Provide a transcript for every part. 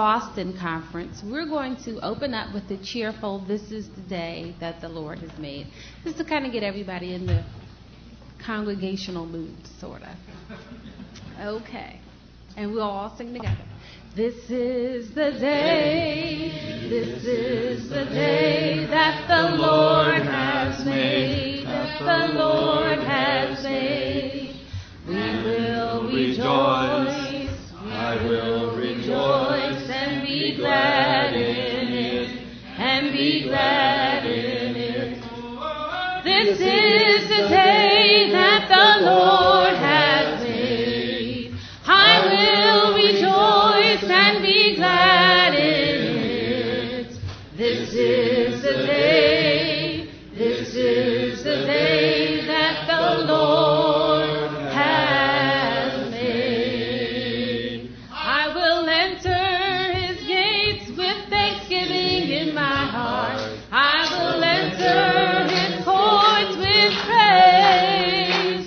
Boston Conference, we're going to open up with the cheerful, "This is the day that the Lord has made." Just to kind of get everybody in the congregational mood, sort of. Okay. And we'll all sing together. This is the day that the Lord has made, that the Lord has made. We will rejoice, I will rejoice, and be glad in it, and be glad in it. This is the day that the Lord has made. I will rejoice and be glad in it. This is the day that the Lord has made. I will enter his gates with thanksgiving in my heart. I will enter his courts with praise.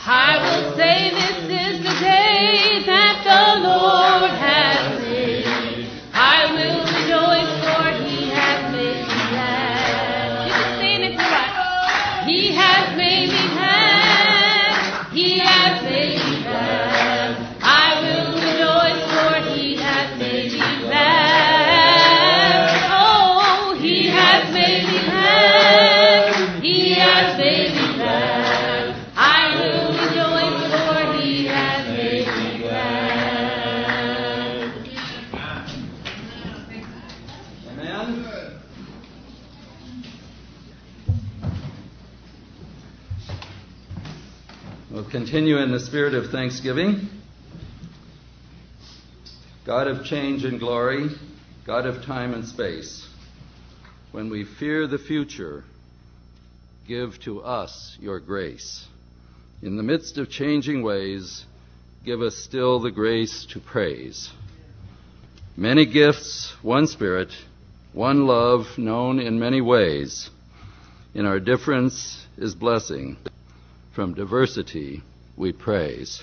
I will say, this is the day that the Lord has made. I will rejoice, for he has made me glad. You can sing it to us. He has made me glad. He has made me glad. I will rejoice, for he has made me glad. Oh, he has made me glad. He has made me glad. I will rejoice, for he has made me glad. Amen. We'll continue in the spirit of thanksgiving. God of change and glory, God of time and space, when we fear the future, give to us your grace. In the midst of changing ways, give us still the grace to praise. Many gifts, one Spirit, one love, known in many ways. In our difference is blessing. From diversity we praise.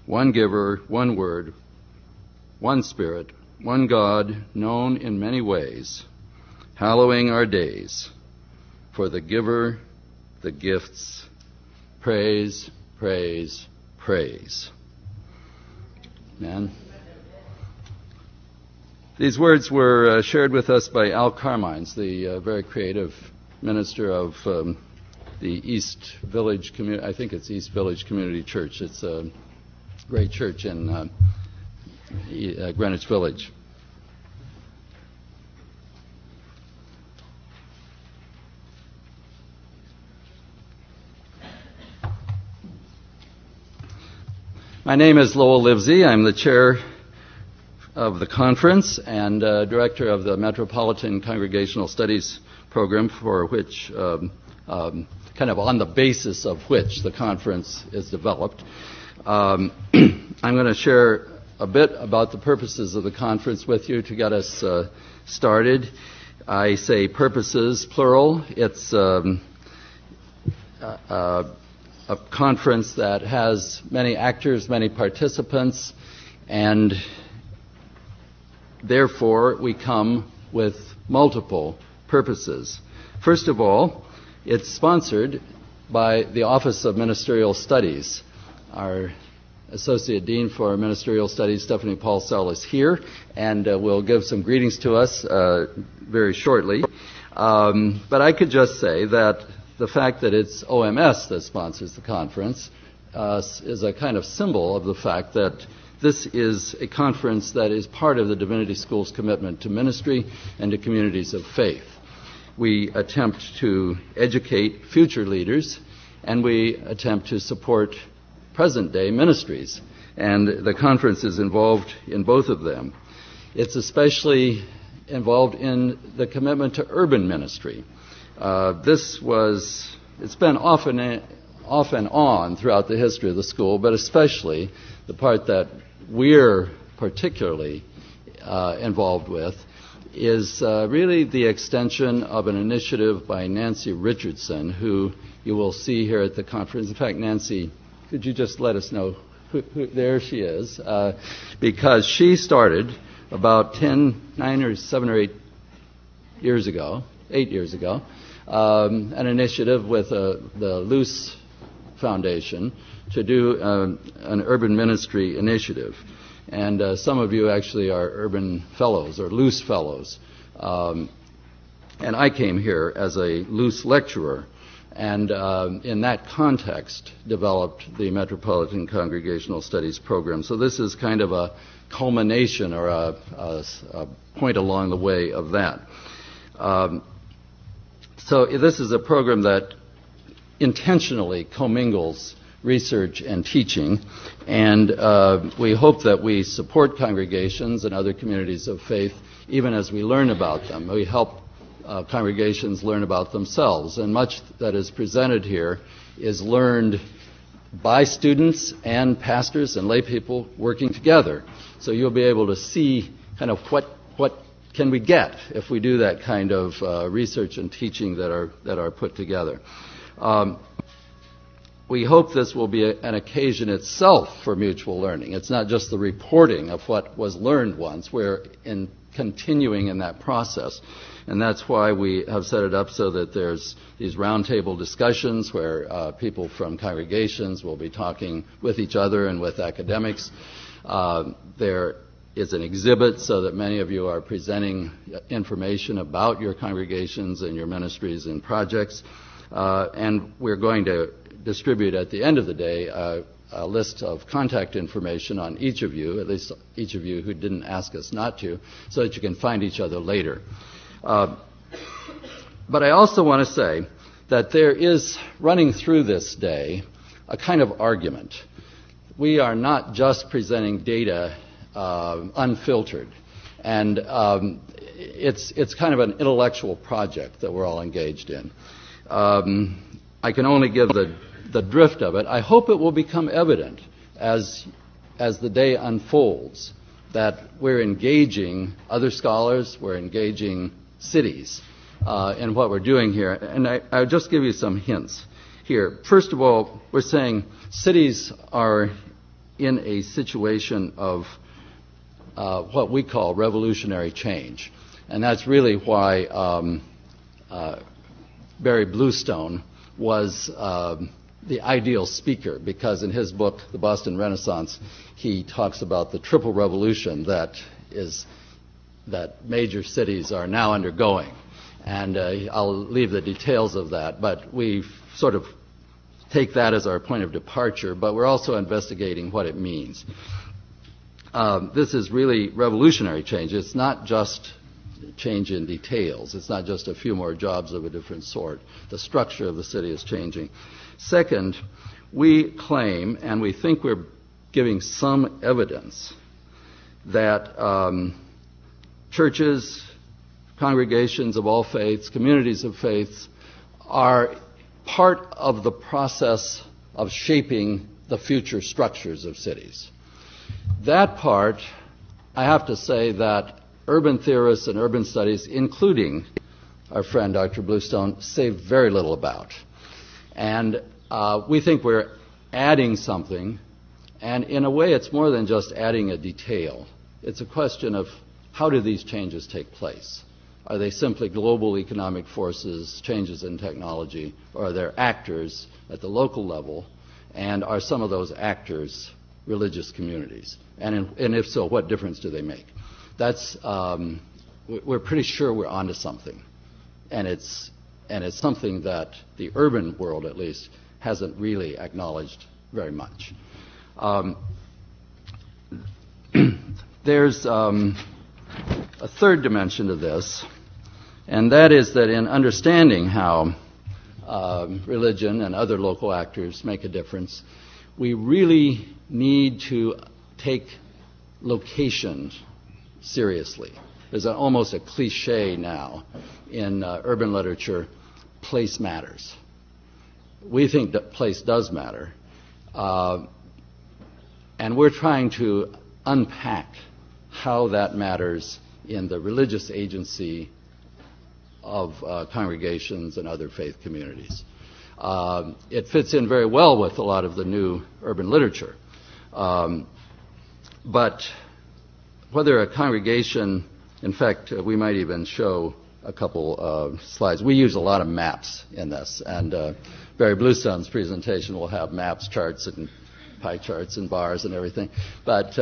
One giver, one word, one Spirit, one God, known in many ways. Hallowing our days. For the giver, the gifts, praise, praise, praise. Amen. These words were shared with us by Al Carmines, the very creative minister of the East Village Community. I think it's East Village Community Church. It's a great church in Greenwich Village. My name is Lowell Livezey. I'm the chair of the conference and director of the Metropolitan Congregational Studies program, for which, kind of on the basis of which the conference is developed. I'm going to share a bit about the purposes of the conference with you to get us started. I say purposes, plural. It's a conference that has many actors, many participants, and therefore we come with multiple purposes. First of all, it's sponsored by the Office of Ministerial Studies. Our Associate Dean for Ministerial Studies, Stephanie Paulsell, is here and will give some greetings to us very shortly. But I could just say that the fact that it's OMS that sponsors the conference is a kind of symbol of the fact that this is a conference that is part of the Divinity School's commitment to ministry and to communities of faith. We attempt to educate future leaders, and we attempt to support present-day ministries. And the conference is involved in both of them. It's especially involved in the commitment to urban ministry. It's been off and on throughout the history of the school, but especially the part that we're particularly involved with is really the extension of an initiative by Nancy Richardson, who you will see here at the conference. In fact, Nancy, could you just let us know who there she is? Because she started about 8 years ago, an initiative with the Luce Foundation to do an urban ministry initiative. And some of you actually are urban fellows or Luce fellows. And I came here as a Luce lecturer, and in that context developed the Metropolitan Congregational Studies program. So this is kind of a culmination or a point along the way of that. So this is a program that intentionally commingles research and teaching, and we hope that we support congregations and other communities of faith even as we learn about them. We help congregations learn about themselves, and much that is presented here is learned by students and pastors and lay people working together. So you'll be able to see kind of what can we get if we do that kind of research and teaching that are put together. We hope this will be an occasion itself for mutual learning. It's not just the reporting of what was learned once. We're continuing in that process. And that's why we have set it up so that there's these roundtable discussions where people from congregations will be talking with each other and with academics. There is an exhibit so that many of you are presenting information about your congregations and your ministries and projects. And we're going to distribute at the end of the day a list of contact information on each of you, at least each of you who didn't ask us not to, so that you can find each other later. But I also want to say that there is, running through this day, a kind of argument. We are not just presenting data unfiltered, and it's kind of an intellectual project that we're all engaged in. I can only give the drift of it. I hope it will become evident as the day unfolds that we're engaging other scholars, we're engaging cities in what we're doing here. And I'll just give you some hints here. First of all, we're saying cities are in a situation of what we call revolutionary change. And that's really why Barry Bluestone was the ideal speaker, because in his book, The Boston Renaissance, he talks about the triple revolution that major cities are now undergoing. And I'll leave the details of that, but we sort of take that as our point of departure, but we're also investigating what it means. This is really revolutionary change. It's not just change in details. It's not just a few more jobs of a different sort. The structure of the city is changing. Second, we claim, and we think we're giving some evidence, that churches, congregations of all faiths, communities of faiths, are part of the process of shaping the future structures of cities. That part, I have to say that urban theorists and urban studies, including our friend Dr. Bluestone, say very little about. And we think we're adding something, and in a way it's more than just adding a detail. It's a question of how do these changes take place? Are they simply global economic forces, changes in technology, or are there actors at the local level, and are some of those actors religious communities? And if so, what difference do they make? That's we're pretty sure we're onto something, and it's something that the urban world, at least, hasn't really acknowledged very much. There's a third dimension to this, and that is that in understanding how religion and other local actors make a difference, we really need to take location seriously. There's almost a cliche now in urban literature, place matters. We think that place does matter. And we're trying to unpack how that matters in the religious agency of congregations and other faith communities. It fits in very well with a lot of the new urban literature. But whether a congregation, in fact, we might even show a couple of slides. We use a lot of maps in this, and Barry Bluestone's presentation will have maps, charts, and pie charts and bars and everything. But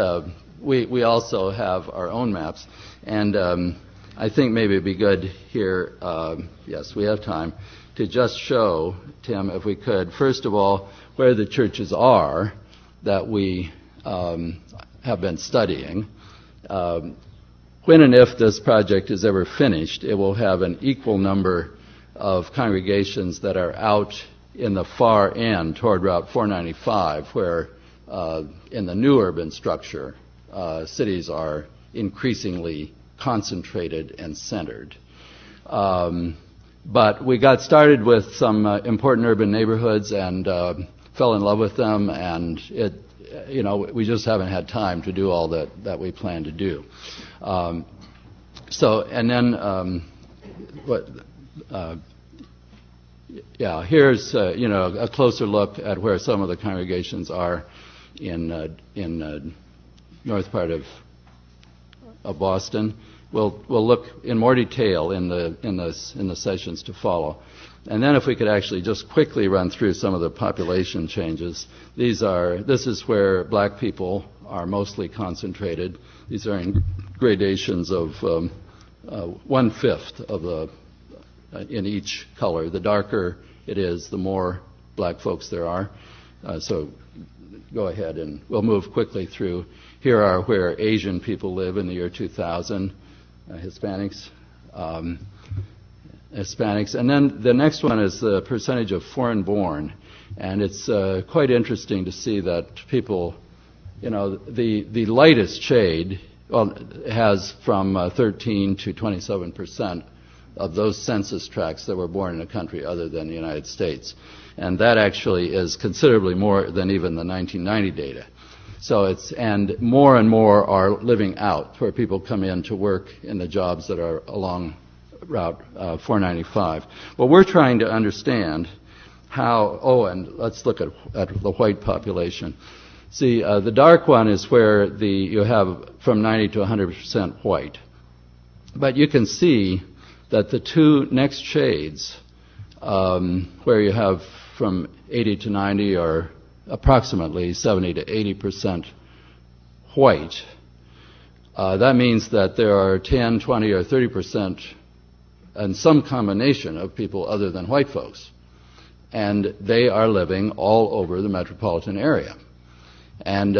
we also have our own maps, and I think maybe it'd be good here, yes, we have time, to just show, Tim, if we could, first of all, where the churches are that we have been studying. When and if this project is ever finished, it will have an equal number of congregations that are out in the far end toward Route 495, where in the new urban structure, cities are increasingly concentrated and centered. But we got started with some important urban neighborhoods and fell in love with them, and we just haven't had time to do all that we plan to do. Here's a closer look at where some of the congregations are in north part of Boston. We'll look in more detail in the sessions to follow. And then if we could actually just quickly run through some of the population changes. This is where black people are mostly concentrated. These are in gradations of 1/5 of in each color. The darker it is, the more black folks there are. So go ahead and we'll move quickly through. Here are where Asian people live in the year 2000, Hispanics. And then the next one is the percentage of foreign-born. And it's quite interesting to see that people, the lightest shade has from 13 to 27% of those census tracts that were born in a country other than the United States. And that actually is considerably more than even the 1990 data. So and more are living out, where people come in to work in the jobs that are along Route 495. Well, we're trying to understand and let's look at the white population. See, the dark one is where you have from 90 to 100% white. But you can see that the two next shades, where you have from 80 to 90 are approximately 70 to 80% white. That means that there are 10, 20, or 30% and some combination of people other than white folks. And they are living all over the metropolitan area. And,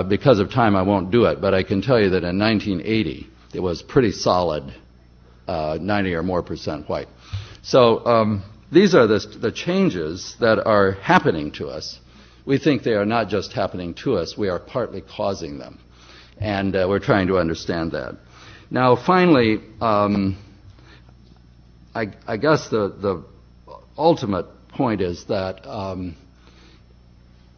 because of time I won't do it, but I can tell you that in 1980 it was pretty solid 90 or more percent white. So these are the changes that are happening to us. We think they are not just happening to us, we are partly causing them. And we're trying to understand that. Now, finally, I guess the ultimate point is that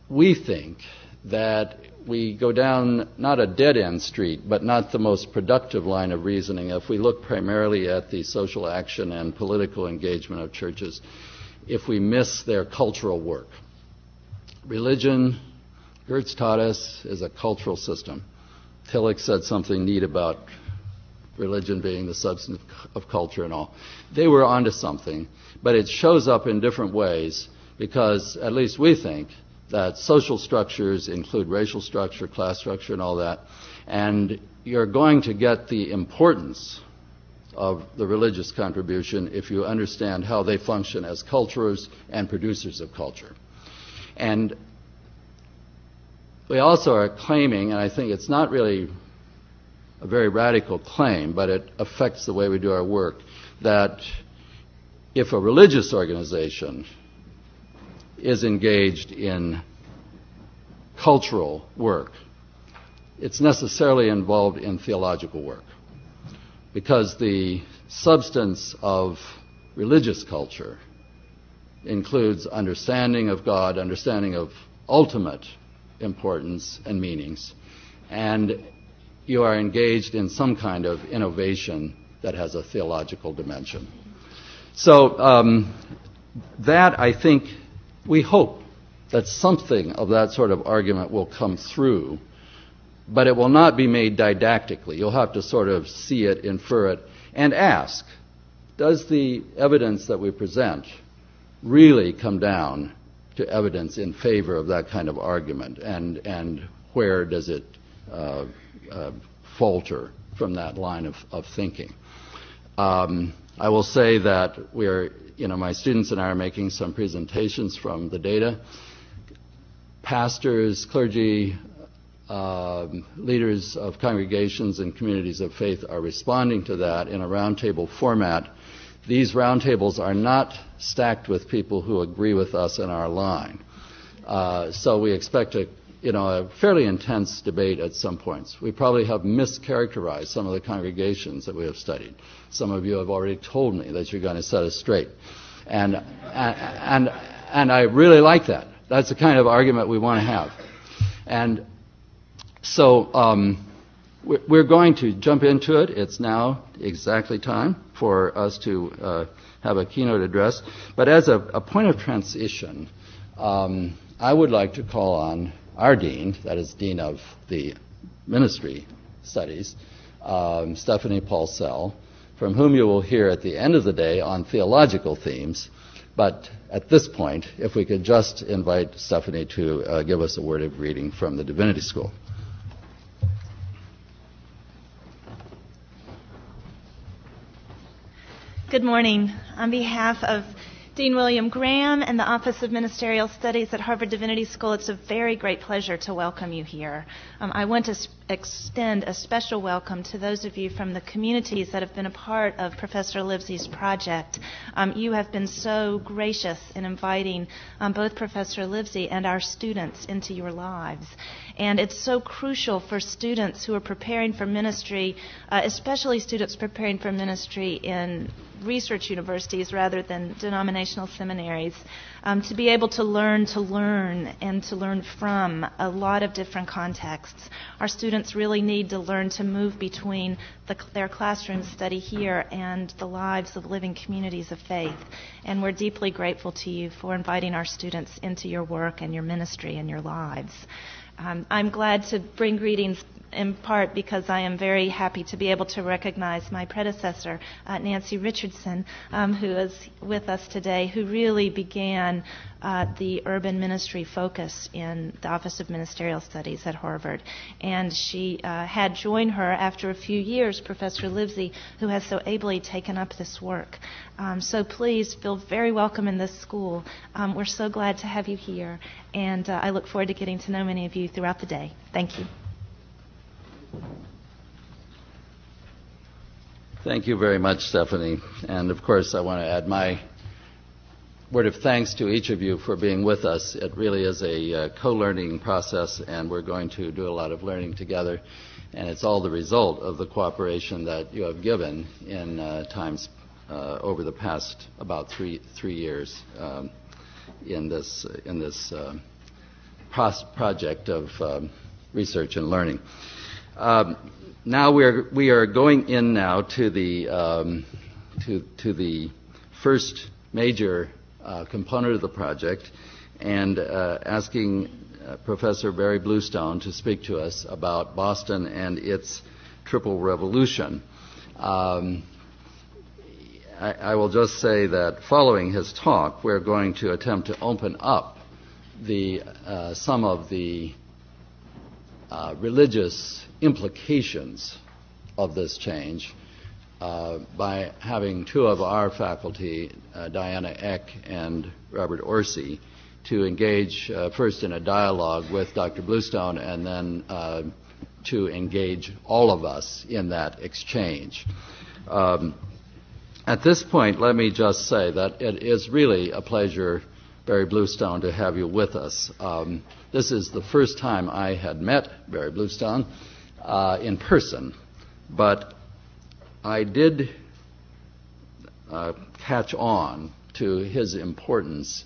we think that we go down not a dead-end street, but not the most productive line of reasoning if we look primarily at the social action and political engagement of churches, if we miss their cultural work. Religion, Gertz taught us, is a cultural system. Tillich said something neat about religion being the substance of culture and all. They were onto something, but it shows up in different ways because, at least we think, that social structures include racial structure, class structure, and all that. And you're going to get the importance of the religious contribution if you understand how they function as culturers and producers of culture. And we also are claiming, and I think it's not really a very radical claim, but it affects the way we do our work, that if a religious organization is engaged in cultural work, it's necessarily involved in theological work, because the substance of religious culture includes understanding of God, understanding of ultimate importance and meanings, and you are engaged in some kind of innovation that has a theological dimension. So that, I think, we hope that something of that sort of argument will come through but it will not be made didactically. You'll have to sort of see it, infer it, and ask, does the evidence that we present really come down to evidence in favor of that kind of argument, and where does it falter from that line of thinking? I will say that my students and I are making some presentations from the data. Pastors, clergy, leaders of congregations and communities of faith are responding to that in a roundtable format. These roundtables are not stacked with people who agree with us in our line. So we expect a fairly intense debate at some points. We probably have mischaracterized some of the congregations that we have studied. Some of you have already told me that you're going to set us straight. And I really like that. That's the kind of argument we want to have. And so we're going to jump into it. It's now exactly time for us to have a keynote address. But as a point of transition, I would like to call on our dean, that is Dean of the Ministry Studies, Stephanie Paulsell, from whom you will hear at the end of the day on theological themes. But at this point, if we could just invite Stephanie to give us a word of greeting from the Divinity School. Good morning. On behalf of Dean William Graham and the Office of Ministerial Studies at Harvard Divinity School, it's a very great pleasure to welcome you here. I want to extend a special welcome to those of you from the communities that have been a part of Professor Livezey's project. You have been so gracious in inviting both Professor Livezey and our students into your lives. And it's so crucial for students who are preparing for ministry, especially students preparing for ministry in research universities rather than denominational seminaries, to be able to learn and to learn from a lot of different contexts. Our students really need to learn to move between their classroom study here and the lives of living communities of faith. And we're deeply grateful to you for inviting our students into your work and your ministry and your lives. I'm glad to bring greetings in part because I am very happy to be able to recognize my predecessor, Nancy Richardson, who is with us today, who really began the urban ministry focus in the Office of Ministerial Studies at Harvard. And she had joined her after a few years, Professor Livezey, who has so ably taken up this work. So please feel very welcome in this school. We're so glad to have you here, and I look forward to getting to know many of you throughout the day. Thank you. Thank you very much, Stephanie. And of course, I want to add my word of thanks to each of you for being with us. It really is a co-learning process, and we're going to do a lot of learning together. And it's all the result of the cooperation that you have given in times over the past about three years in this project of research and learning. Now we are going in now to the first major component of the project, and asking Professor Barry Bluestone to speak to us about Boston and its triple revolution. I will just say that following his talk, we're going to attempt to open up some of the religious implications of this change by having two of our faculty, Diana Eck and Robert Orsi, to engage first in a dialogue with Dr. Bluestone and then to engage all of us in that exchange. At this point, let me just say that it is really a pleasure, Barry Bluestone, to have you with us. This is the first time I had met Barry Bluestone in person, but I did catch on to his importance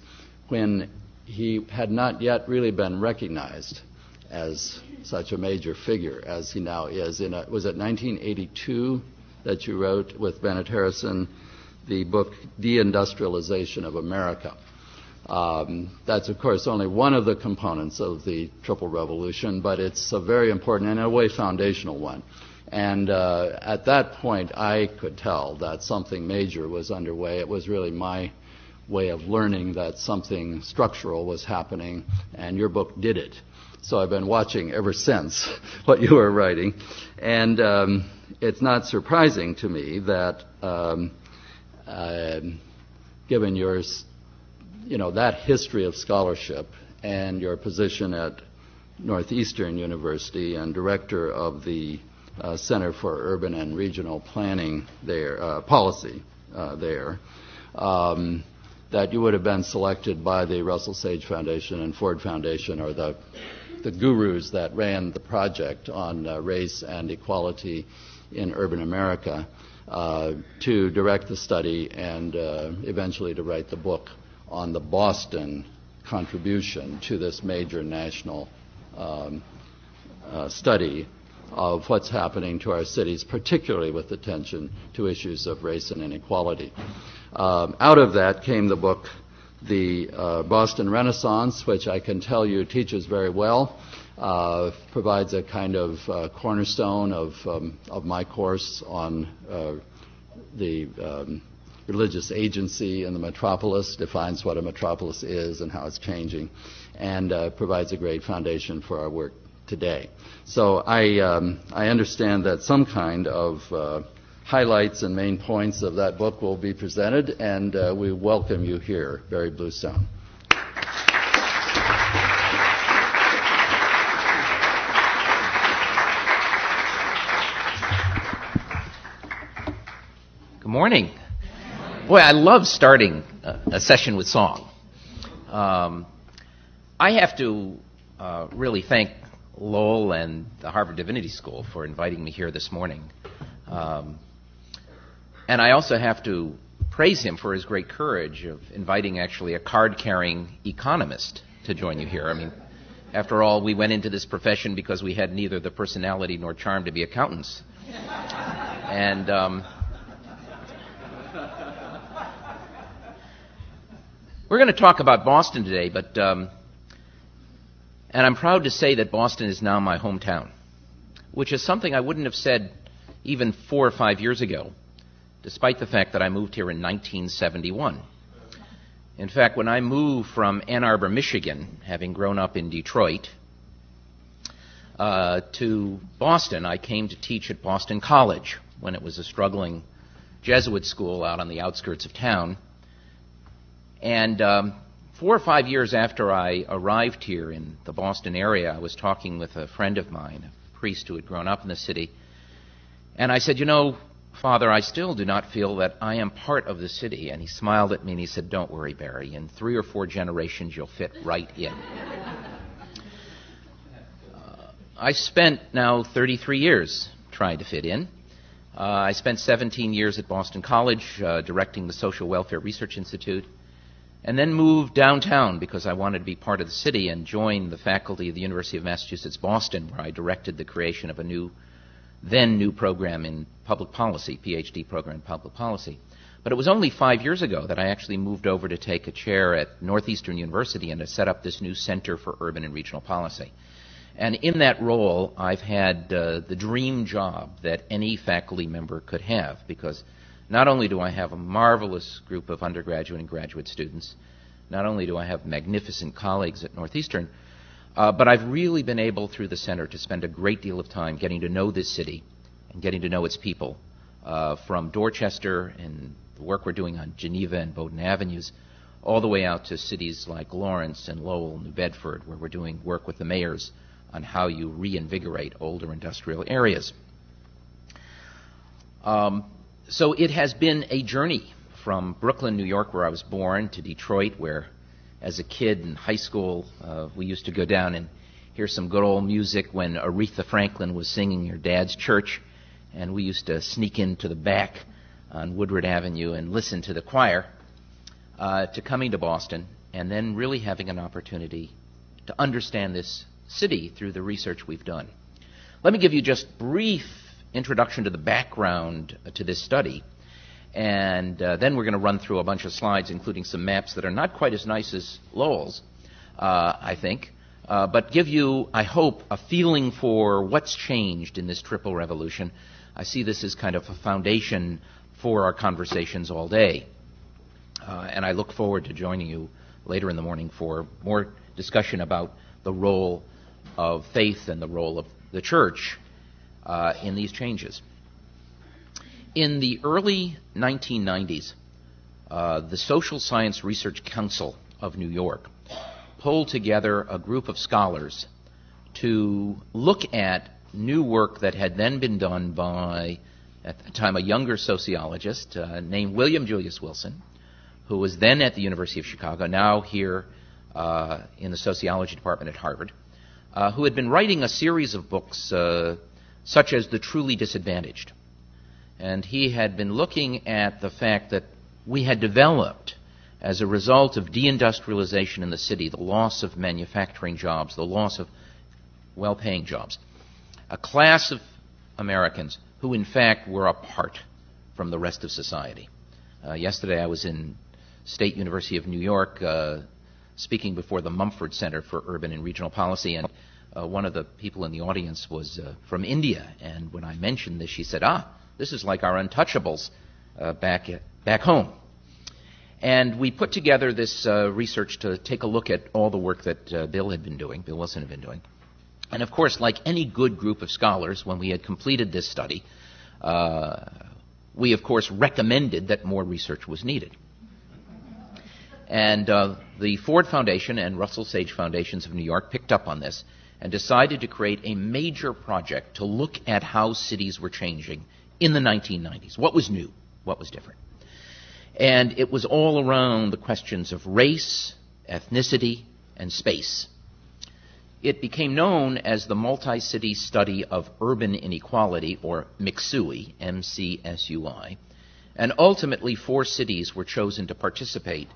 when he had not yet really been recognized as such a major figure as he now is. Was it 1982 that you wrote with Bennett Harrison the book Deindustrialization of America, That's, of course, only one of the components of the Triple Revolution, but it's a very important and, in a way, foundational one. And at that point, I could tell that something major was underway. It was really my way of learning that something structural was happening, and your book did it. So I've been watching ever since what you were writing. And it's not surprising to me that given your that history of scholarship and your position at Northeastern University and director of the Center for Urban and Regional Planning there, policy there, that you would have been selected by the Russell Sage Foundation and Ford Foundation, or the gurus that ran the project on race and equality in urban America, to direct the study and eventually to write the book on the Boston contribution to this major national study of what's happening to our cities, particularly with attention to issues of race and inequality. Out of that came the book, The Boston Renaissance, which I can tell you teaches very well, provides a kind of cornerstone of my course on the religious agency in the metropolis, defines what a metropolis is and how it's changing, and provides a great foundation for our work today. So I understand that some kind of highlights and main points of that book will be presented, and we welcome you here, Barry Bluestone. Good morning. Boy, I love starting a session with song. I have to really thank Lowell and the Harvard Divinity School for inviting me here this morning. And I also have to praise him for his great courage of inviting actually a card-carrying economist to join you here. I mean, after all, we went into this profession because we had neither the personality nor charm to be accountants. And we're going to talk about Boston today, but and I'm proud to say that Boston is now my hometown, which is something I wouldn't have said even 4 or 5 years ago, despite the fact that I moved here in 1971. In fact, when I moved from Ann Arbor, Michigan, having grown up in Detroit, to Boston, I came to teach at Boston College when it was a struggling Jesuit school out on the outskirts of town. And 4 or 5 years after I arrived here in the Boston area, I was talking with a friend of mine, a priest who had grown up in the city, and I said, Father, I still do not feel that I am part of the city. And he smiled at me and he said, don't worry, Barry. In 3 or 4 generations, you'll fit right in. I spent now 33 years trying to fit in. I spent 17 years at Boston College directing the Social Welfare Research Institute, and then moved downtown because I wanted to be part of the city and joined the faculty of the University of Massachusetts, Boston, where I directed the creation of a new program in public policy, PhD program in public policy. But it was only 5 years ago that I actually moved over to take a chair at Northeastern University and to set up this new Center for Urban and Regional Policy. And in that role, I've had the dream job that any faculty member could have, because not only do I have a marvelous group of undergraduate and graduate students, not only do I have magnificent colleagues at Northeastern, but I've really been able through the center to spend a great deal of time getting to know this city and getting to know its people, from Dorchester and the work we're doing on Geneva and Bowdoin Avenues, all the way out to cities like Lawrence and Lowell, New Bedford, where we're doing work with the mayors on how you reinvigorate older industrial areas. So it has been a journey from Brooklyn, New York, where I was born, to Detroit, where as a kid in high school we used to go down and hear some good old music when Aretha Franklin was singing your dad's church, and we used to sneak into the back on Woodward Avenue and listen to the choir, to coming to Boston and then really having an opportunity to understand this city through the research we've done. Let me give you just brief introduction to the background to this study. And then we're going to run through a bunch of slides, including some maps that are not quite as nice as Lowell's, I think, but give you, I hope, a feeling for what's changed in this triple revolution. I see this as kind of a foundation for our conversations all day. And I look forward to joining you later in the morning for more discussion about the role of faith and the role of the church in these changes. In the early 1990s, the Social Science Research Council of New York pulled together a group of scholars to look at new work that had then been done by, at the time, a younger sociologist named William Julius Wilson, who was then at the University of Chicago, now here in the sociology department at Harvard, who had been writing a series of books such as The Truly Disadvantaged. And he had been looking at the fact that we had developed, as a result of deindustrialization in the city, the loss of manufacturing jobs, the loss of well-paying jobs, a class of Americans who, in fact, were apart from the rest of society. Yesterday I was in State University of New York speaking before the Mumford Center for Urban and Regional Policy, and one of the people in the audience was from India. And when I mentioned this, she said, this is like our untouchables back home. And we put together this research to take a look at all the work that Bill Wilson had been doing. And of course, like any good group of scholars, when we had completed this study, we of course recommended that more research was needed. And the Ford Foundation and Russell Sage Foundations of New York picked up on this and decided to create a major project to look at how cities were changing in the 1990s. What was new? What was different? And it was all around the questions of race, ethnicity, and space. It became known as the Multi-City Study of Urban Inequality, or MCSUI, M-C-S-U-I, and ultimately 4 cities were chosen to participate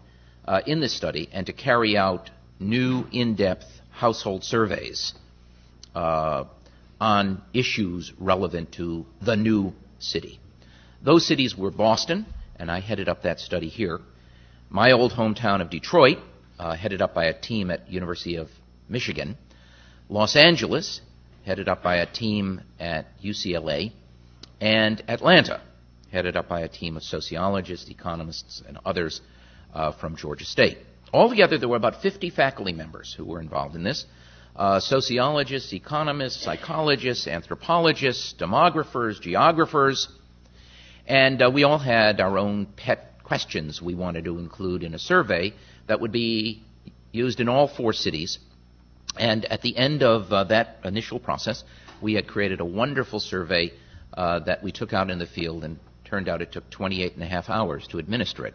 in this study and to carry out new in-depth household surveys on issues relevant to the new city. Those cities were Boston, and I headed up that study here. My old hometown of Detroit, headed up by a team at University of Michigan. Los Angeles, headed up by a team at UCLA. And Atlanta, headed up by a team of sociologists, economists, and others from Georgia State. Altogether, there were about 50 faculty members who were involved in this. Sociologists, economists, psychologists, anthropologists, demographers, geographers. And we all had our own pet questions we wanted to include in a survey that would be used in all 4 cities. And at the end of that initial process, we had created a wonderful survey that we took out in the field, and turned out it took 28 and a half hours to administer it.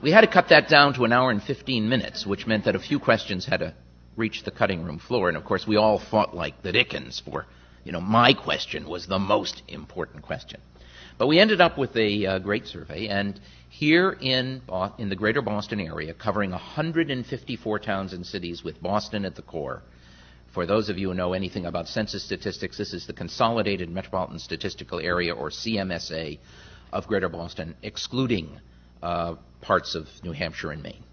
We had to cut that down to 1 hour and 15 minutes, which meant that a few questions had to reach the cutting room floor. And of course, we all fought like the Dickens for, my question was the most important question. But we ended up with a great survey, and here in the greater Boston area, covering 154 towns and cities with Boston at the core. For those of you who know anything about census statistics, this is the Consolidated Metropolitan Statistical Area, or CMSA, of greater Boston, excluding parts of New Hampshire and Maine.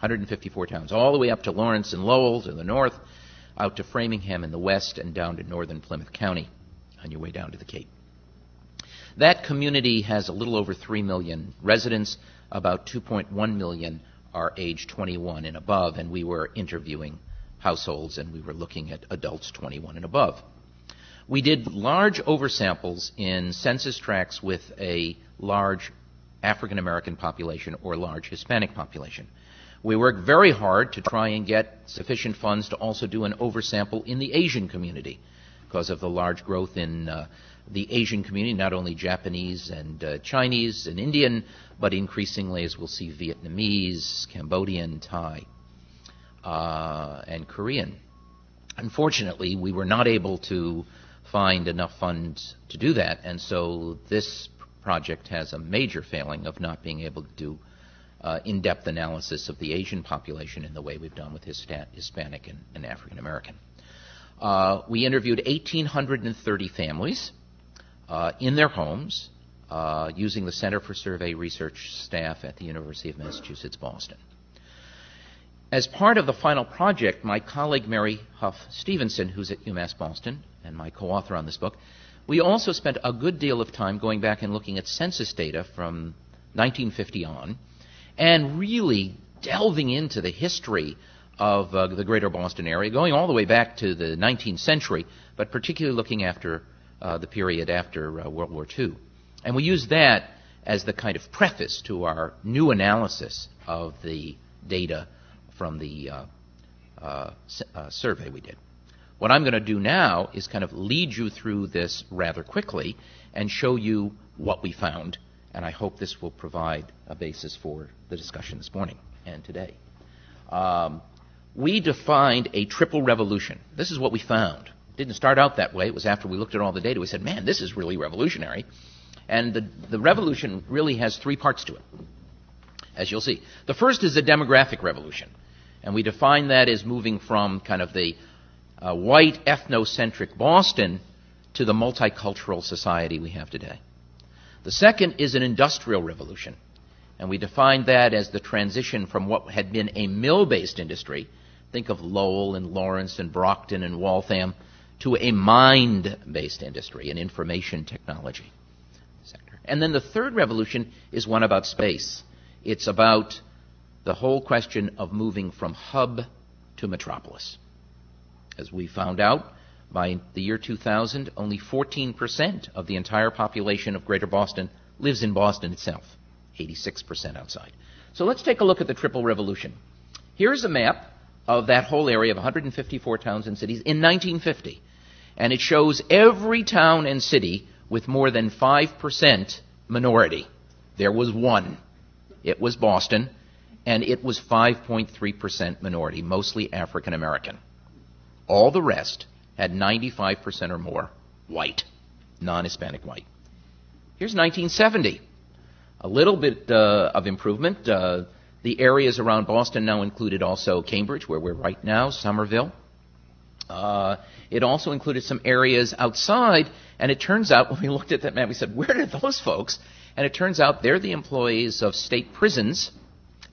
154 towns, all the way up to Lawrence and Lowell to the north, out to Framingham in the west, and down to northern Plymouth County on your way down to the Cape. That community has a little over 3 million residents. About 2.1 million are age 21 and above, and we were interviewing households, and we were looking at adults 21 and above. We did large oversamples in census tracts with a large African American population or large Hispanic population. We worked very hard to try and get sufficient funds to also do an oversample in the Asian community because of the large growth in the Asian community, not only Japanese and Chinese and Indian, but increasingly, as we'll see, Vietnamese, Cambodian, Thai, and Korean. Unfortunately, we were not able to find enough funds to do that, and so this project has a major failing of not being able to do in-depth analysis of the Asian population in the way we've done with Hispanic and African American. We interviewed 1,830 families in their homes using the Center for Survey Research staff at the University of Massachusetts, Boston. As part of the final project, my colleague Mary Huff Stevenson, who's at UMass Boston, and my co-author on this book, we also spent a good deal of time going back and looking at census data from 1950 on, and really delving into the history of the greater Boston area, going all the way back to the 19th century, but particularly looking after the period after World War II. And we used that as the kind of preface to our new analysis of the data from the survey we did. What I'm going to do now is kind of lead you through this rather quickly and show you what we found, and I hope this will provide a basis for the discussion this morning and today. We defined a triple revolution. This is what we found. It didn't start out that way. It was after we looked at all the data. We said, man, this is really revolutionary. And the revolution really has three parts to it, as you'll see. The first is a demographic revolution. And we define that as moving from kind of the white ethnocentric Boston to the multicultural society we have today. The second is an industrial revolution. And we define that as the transition from what had been a mill-based industry, think of Lowell and Lawrence and Brockton and Waltham, to a mind-based industry, an information technology sector. And then the third revolution is one about space. It's about the whole question of moving from hub to metropolis. As we found out, by the year 2000, only 14% of the entire population of Greater Boston lives in Boston itself, 86% outside. So let's take a look at the triple revolution. Here's a map of that whole area of 154 towns and cities in 1950. And it shows every town and city with more than 5% minority. There was one. It was Boston, and it was 5.3% minority, mostly African American. All the rest had 95% or more white, non-Hispanic white. Here's 1970. A little bit of improvement. The areas around Boston now included also Cambridge, where we're right now, Somerville. It also included some areas outside, and it turns out, when we looked at that map, we said, where did those folks? And it turns out they're the employees of state prisons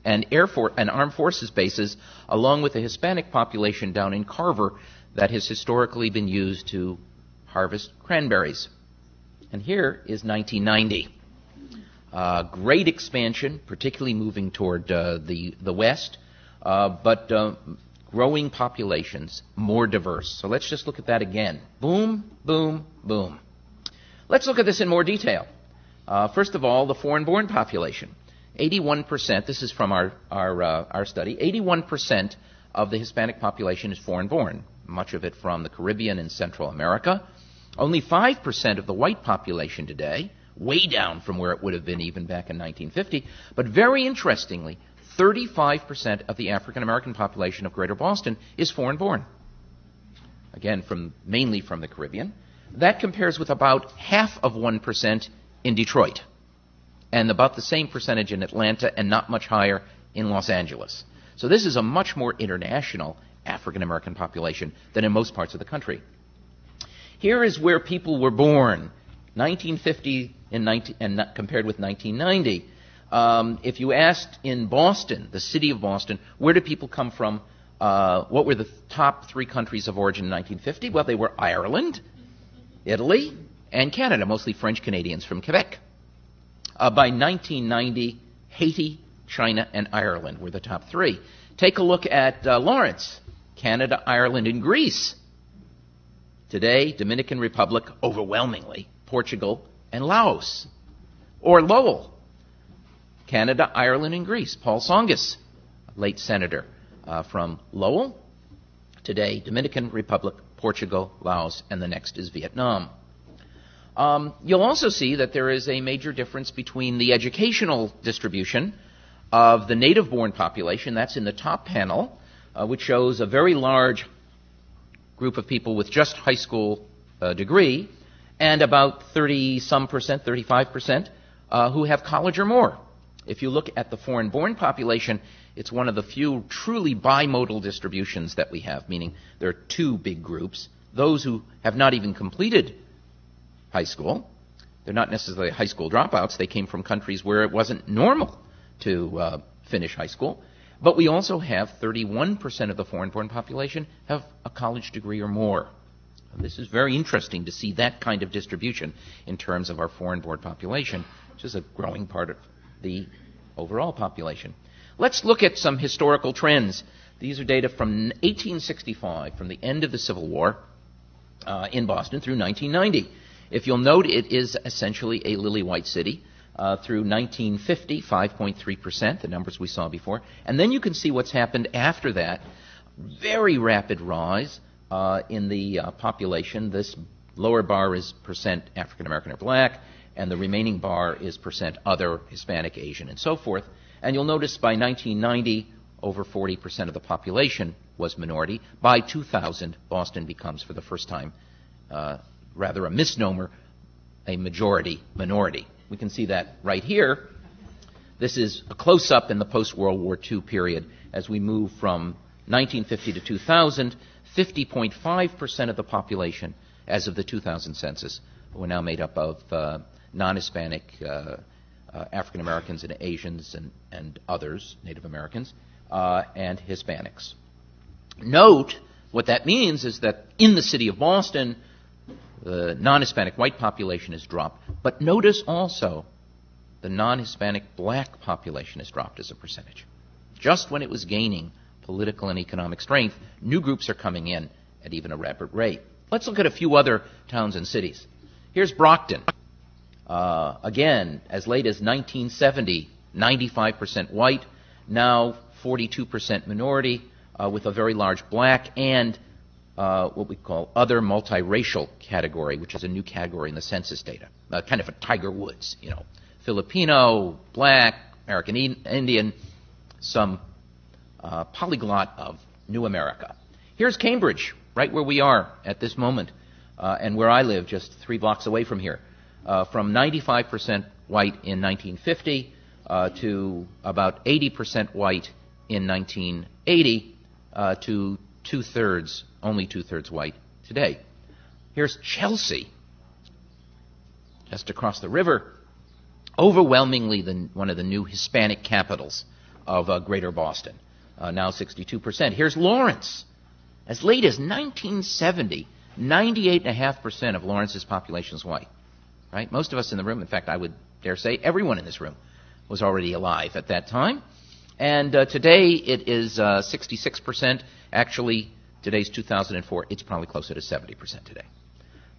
and armed forces bases, along with the Hispanic population down in Carver that has historically been used to harvest cranberries. And here is 1990. Great expansion, particularly moving toward the west, but growing populations, more diverse. So let's just look at that again. Boom, boom, boom. Let's look at this in more detail. First of all, the foreign-born population. 81%, this is from our study, 81% of the Hispanic population is foreign-born, much of it from the Caribbean and Central America. Only 5% of the white population today, way down from where it would have been even back in 1950, but very interestingly, 35% of the African American population of Greater Boston is foreign-born. Again, mainly from the Caribbean. That compares with about 0.5% in Detroit, and about the same percentage in Atlanta, and not much higher in Los Angeles. So this is a much more international African American population than in most parts of the country. Here is where people were born, 1950 and compared with 1990. If you asked in Boston, the city of Boston, where do people come from, what were the top three countries of origin in 1950? Well, they were Ireland, Italy, and Canada, mostly French Canadians from Quebec. By 1990, Haiti, China, and Ireland were the top three. Take a look at Lawrence, Canada, Ireland, and Greece. Today, Dominican Republic, overwhelmingly, Portugal, and Laos. Or Lowell, Canada, Ireland, and Greece. Paul Tsongas, late senator from Lowell. Today, Dominican Republic, Portugal, Laos, and the next is Vietnam. You'll also see that there is a major difference between the educational distribution of the native-born population, that's in the top panel, which shows a very large group of people with just high school degree, and about 30-some%, 35%, who have college or more. If you look at the foreign-born population, it's one of the few truly bimodal distributions that we have, meaning there are two big groups, those who have not even completed high school, They're not necessarily high school dropouts. They came from countries where it wasn't normal to finish high school. But we also have 31% of the foreign-born population have a college degree or more. This is very interesting to see that kind of distribution in terms of our foreign-born population, which is a growing part of the overall population. Let's look at some historical trends. These are data from 1865, from the end of the Civil War in Boston through 1990. If you'll note, it is essentially a lily-white city. Through 1950, 5.3%, the numbers we saw before. And then you can see what's happened after that. Very rapid rise in the population. This lower bar is percent African American or black, and the remaining bar is percent other, Hispanic, Asian, and so forth. And you'll notice by 1990, over 40% of the population was minority. By 2000, Boston becomes, for the first time, rather a misnomer, a majority minority. We can see that right here. This is a close-up in the post-World War II period. As we move from 1950 to 2000, 50.5% of the population, as of the 2000 census, were now made up of non-Hispanic African Americans and Asians and others, Native Americans, and Hispanics. Note, what that means is that in the city of Boston, the non-Hispanic white population has dropped. But notice also the non-Hispanic black population has dropped as a percentage. Just when it was gaining political and economic strength, new groups are coming in at even a rapid rate. Let's look at a few other towns and cities. Here's Brockton. Again, as late as 1970, 95% white, now 42% minority, with a very large black and what we call other multiracial category, which is a new category in the census data, kind of a Tiger Woods, Filipino, black, American Indian, some polyglot of New America. Here's Cambridge, right where we are at this moment, and where I live, just 3 blocks away from here. From 95% white in 1950 to about 80% white in 1980 to only two-thirds white today. Here's Chelsea, just across the river, overwhelmingly one of the new Hispanic capitals of Greater Boston, now 62%. Here's Lawrence. As late as 1970, 98.5% of Lawrence's population is white. Right? Most of us in the room, in fact, I would dare say everyone in this room, was already alive at that time. And today it is 66%. Actually, today's 2004, it's probably closer to 70% today.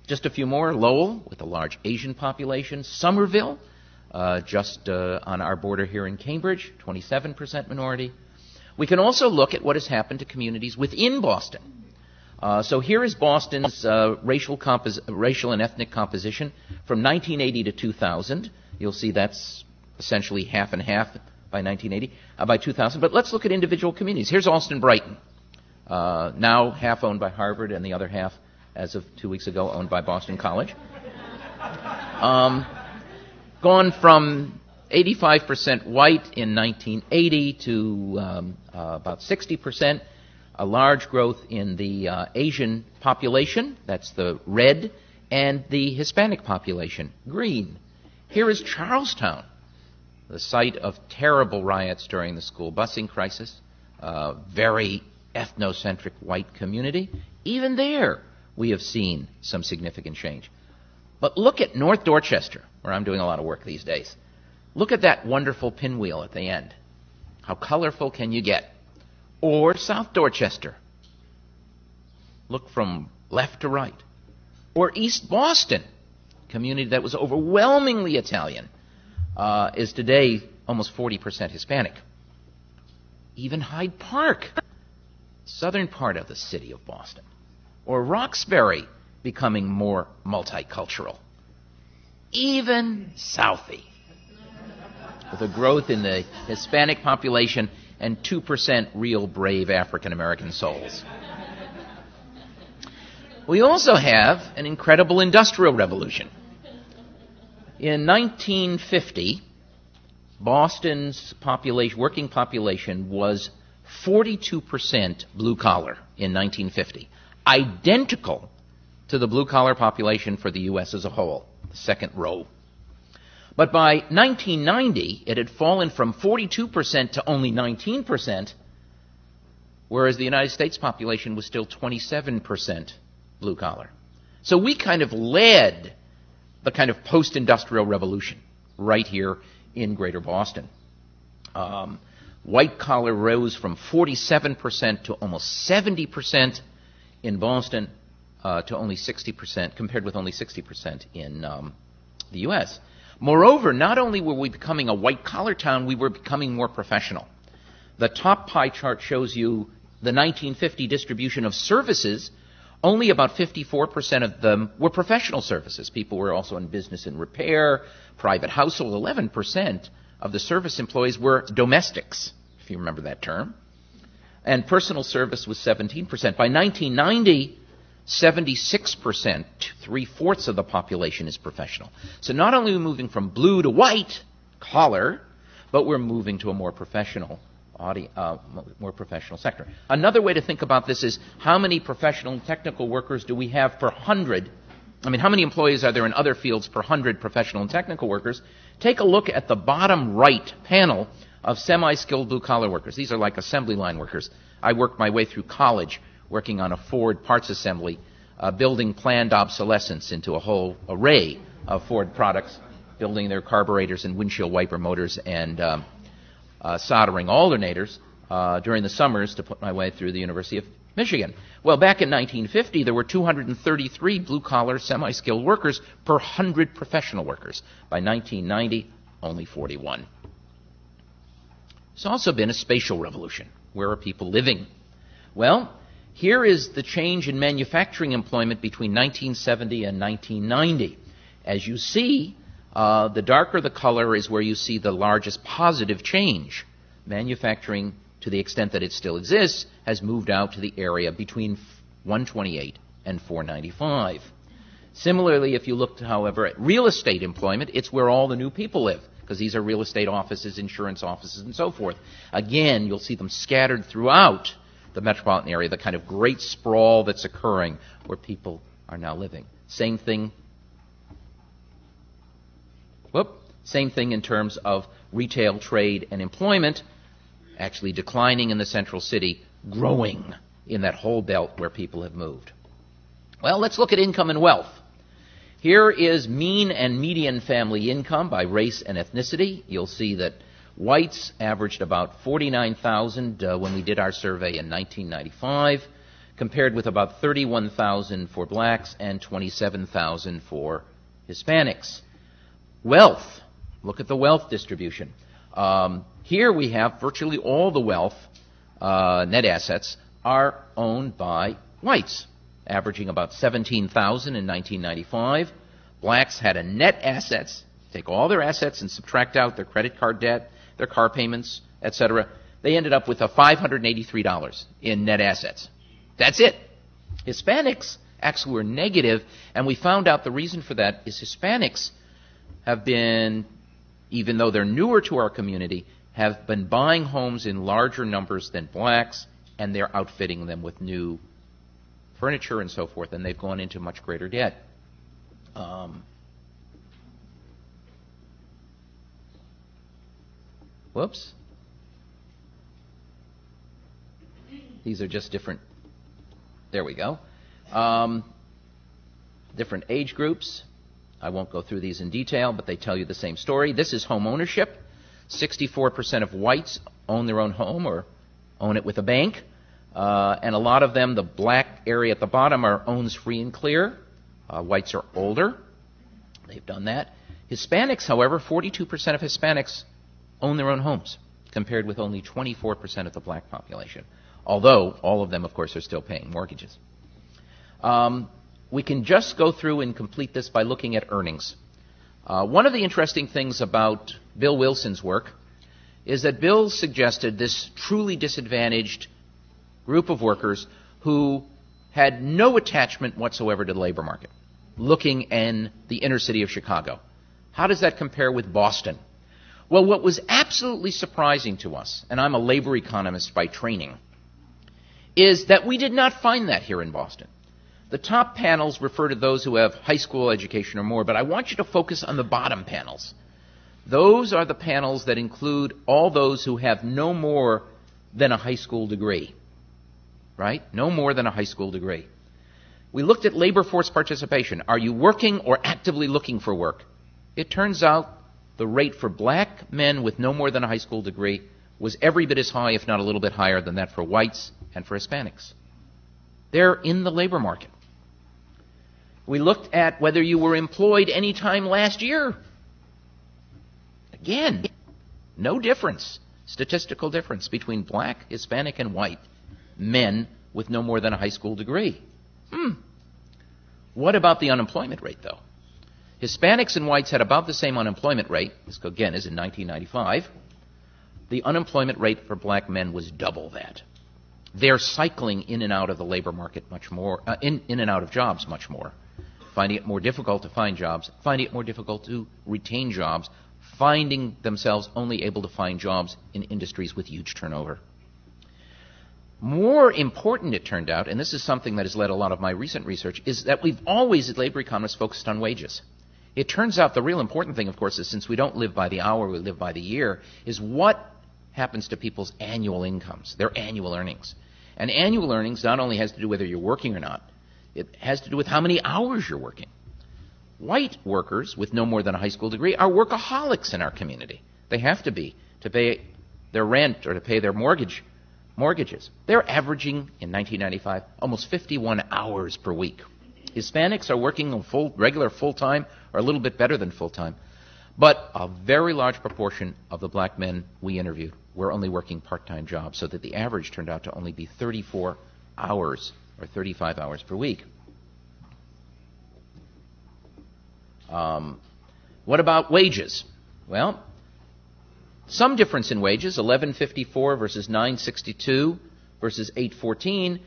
Just a few more. Lowell, with a large Asian population. Somerville, just on our border here in Cambridge, 27% minority. We can also look at what has happened to communities within Boston. So here is Boston's racial and ethnic composition from 1980 to 2000. You'll see that's essentially half and half by 1980, by 2000. But let's look at individual communities. Here's Allston-Brighton, now half owned by Harvard and the other half, as of 2 weeks ago, owned by Boston College. Gone from 85% white in 1980 to about 60%. A large growth in the Asian population, that's the red, and the Hispanic population, green. Here is Charlestown, the site of terrible riots during the school busing crisis, very ethnocentric white community. Even there, we have seen some significant change. But look at North Dorchester, where I'm doing a lot of work these days. Look at that wonderful pinwheel at the end. How colorful can you get? Or South Dorchester. Look from left to right. Or East Boston, community that was overwhelmingly Italian, is today almost 40% Hispanic. Even Hyde Park, southern part of the city of Boston. Or Roxbury, becoming more multicultural. Even Southie, with a growth in the Hispanic population and 2% real brave African American souls. We also have an incredible industrial revolution. In 1950, Boston's working population was 42% blue collar in 1950, identical to the blue collar population for the U.S. as a whole. the second row. But by 1990, it had fallen from 42% to only 19%, whereas the United States population was still 27% blue collar. So we kind of led the kind of post-industrial revolution right here in Greater Boston. White collar rose from 47% to almost 70% in Boston, to only 60%, compared with only 60% in the U.S. Moreover, not only were we becoming a white-collar town, we were becoming more professional. The top pie chart shows you the 1950 distribution of services. Only about 54% of them were professional services. People were also in business and repair, private household. 11% of the service employees were domestics, if you remember that term. And personal service was 17%. By 1990, 76%, three-fourths of the population is professional. So not only are we moving from blue to white collar, but we're moving to a more professional sector. Another way to think about this is how many professional and technical workers do we have per 100? I mean, how many employees are there in other fields per 100 professional and technical workers? Take a look at the bottom right panel of semi-skilled blue-collar workers. These are like assembly line workers. I worked my way through college working on a Ford parts assembly, building planned obsolescence into a whole array of Ford products, building their carburetors and windshield wiper motors and soldering alternators during the summers to put my way through the University of Michigan. Well, back in 1950, there were 233 blue-collar, semi-skilled workers per 100 professional workers. By 1990, only 41. There's also been a spatial revolution. Where are people living? Well, here is the change in manufacturing employment between 1970 and 1990. As you see, the darker the color is where you see the largest positive change. Manufacturing, to the extent that it still exists, has moved out to the area between 128 and 495. Similarly, if you look, however, at real estate employment, it's where all the new people live, because these are real estate offices, insurance offices, and so forth. Again, you'll see them scattered throughout the metropolitan area, the kind of great sprawl that's occurring where people are now living. Same thing in terms of retail, trade, and employment, actually declining in the central city, growing in that whole belt where people have moved. Well, let's look at income and wealth. Here is mean and median family income by race and ethnicity. You'll see that whites averaged about $49,000 when we did our survey in 1995, compared with about $31,000 for blacks and $27,000 for Hispanics. Wealth. Look at the wealth distribution. Here we have virtually all the wealth, net assets, are owned by whites, averaging about $17,000 in 1995. Blacks had a net assets, take all their assets and subtract out their credit card debt, their car payments, etc. They ended up with a $583 in net assets. That's it. Hispanics actually were negative, and we found out the reason for that is Hispanics have been, even though they're newer to our community, have been buying homes in larger numbers than blacks, and they're outfitting them with new furniture and so forth, and they've gone into much greater debt. Whoops. These are just different. There we go. Different age groups. I won't go through these in detail, but they tell you the same story. This is home ownership. 64% of whites own their own home or own it with a bank. And a lot of them, the black area at the bottom, are owns free and clear. Whites are older. They've done that. Hispanics, however, 42% of Hispanics own their own homes, compared with only 24% of the black population. Although all of them, of course, are still paying mortgages. We can just go through and complete this by looking at earnings. One of the interesting things about Bill Wilson's work is that Bill suggested this truly disadvantaged group of workers who had no attachment whatsoever to the labor market, looking in the inner city of Chicago. How does that compare with Boston? Well, what was absolutely surprising to us, and I'm a labor economist by training, is that we did not find that here in Boston. The top panels refer to those who have high school education or more, but I want you to focus on the bottom panels. Those are the panels that include all those who have no more than a high school degree. Right? No more than a high school degree. We looked at labor force participation. Are you working or actively looking for work? It turns out the rate for black men with no more than a high school degree was every bit as high, if not a little bit higher, than that for whites and for Hispanics. They're in the labor market. We looked at whether you were employed any time last year. Again, no difference, statistical difference between black, Hispanic, and white men with no more than a high school degree. What about the unemployment rate, though? Hispanics and whites had about the same unemployment rate. This, again, is in 1995. The unemployment rate for black men was double that. They're cycling in and out of the labor market much more, in and out of jobs much more, finding it more difficult to find jobs, finding it more difficult to retain jobs, finding themselves only able to find jobs in industries with huge turnover. More important, it turned out, and this is something that has led a lot of my recent research, is that we've always, as labor economists, focused on wages. It turns out the real important thing, of course, is since we don't live by the hour, we live by the year, is what happens to people's annual incomes, their annual earnings. And annual earnings not only has to do whether you're working or not, it has to do with how many hours you're working. White workers with no more than a high school degree are workaholics in our community. They have to be to pay their rent or to pay their mortgages. They're averaging, in 1995, almost 51 hours per week. Hispanics are working on regular full-time or a little bit better than full-time. But a very large proportion of the black men we interviewed were only working part-time jobs, so that the average turned out to only be 34 hours or 35 hours per week. What about wages? Well, some difference in wages, $11.54 versus $9.62 versus $8.14.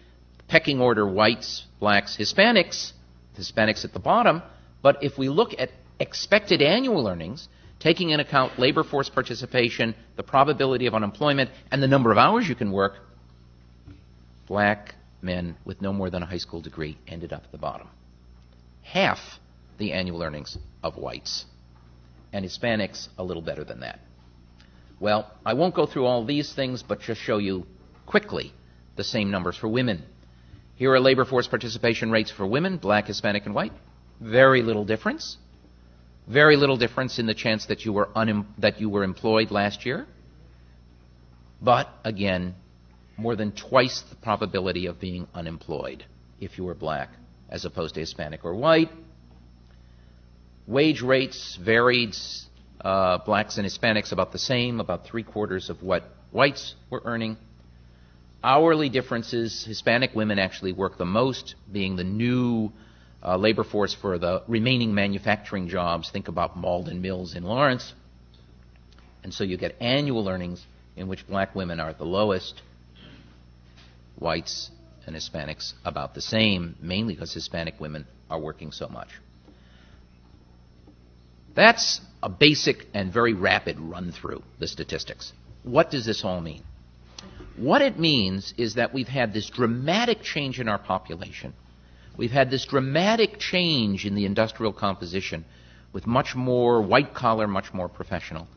Pecking order: whites, blacks, Hispanics at the bottom. But if we look at expected annual earnings, taking into account labor force participation, the probability of unemployment, and the number of hours you can work, black men with no more than a high school degree ended up at the bottom. Half the annual earnings of whites, and Hispanics a little better than that. Well, I won't go through all these things, but just show you quickly the same numbers for women. Here are labor force participation rates for women, black, Hispanic, and white. Very little difference. Very little difference in the chance that you were employed last year. But, again, more than twice the probability of being unemployed if you were black as opposed to Hispanic or white. Wage rates varied, blacks and Hispanics about the same, about 3/4 of what whites were earning. Hourly differences: Hispanic women actually work the most, being the new labor force for the remaining manufacturing jobs. Think about Malden Mills in Lawrence. And so you get annual earnings in which black women are at the lowest, whites and Hispanics about the same, mainly because Hispanic women are working so much. That's a basic and very rapid run-through the statistics. What does this all mean? What it means is that we've had this dramatic change in our population. We've had this dramatic change in the industrial composition with much more white-collar, much more professional,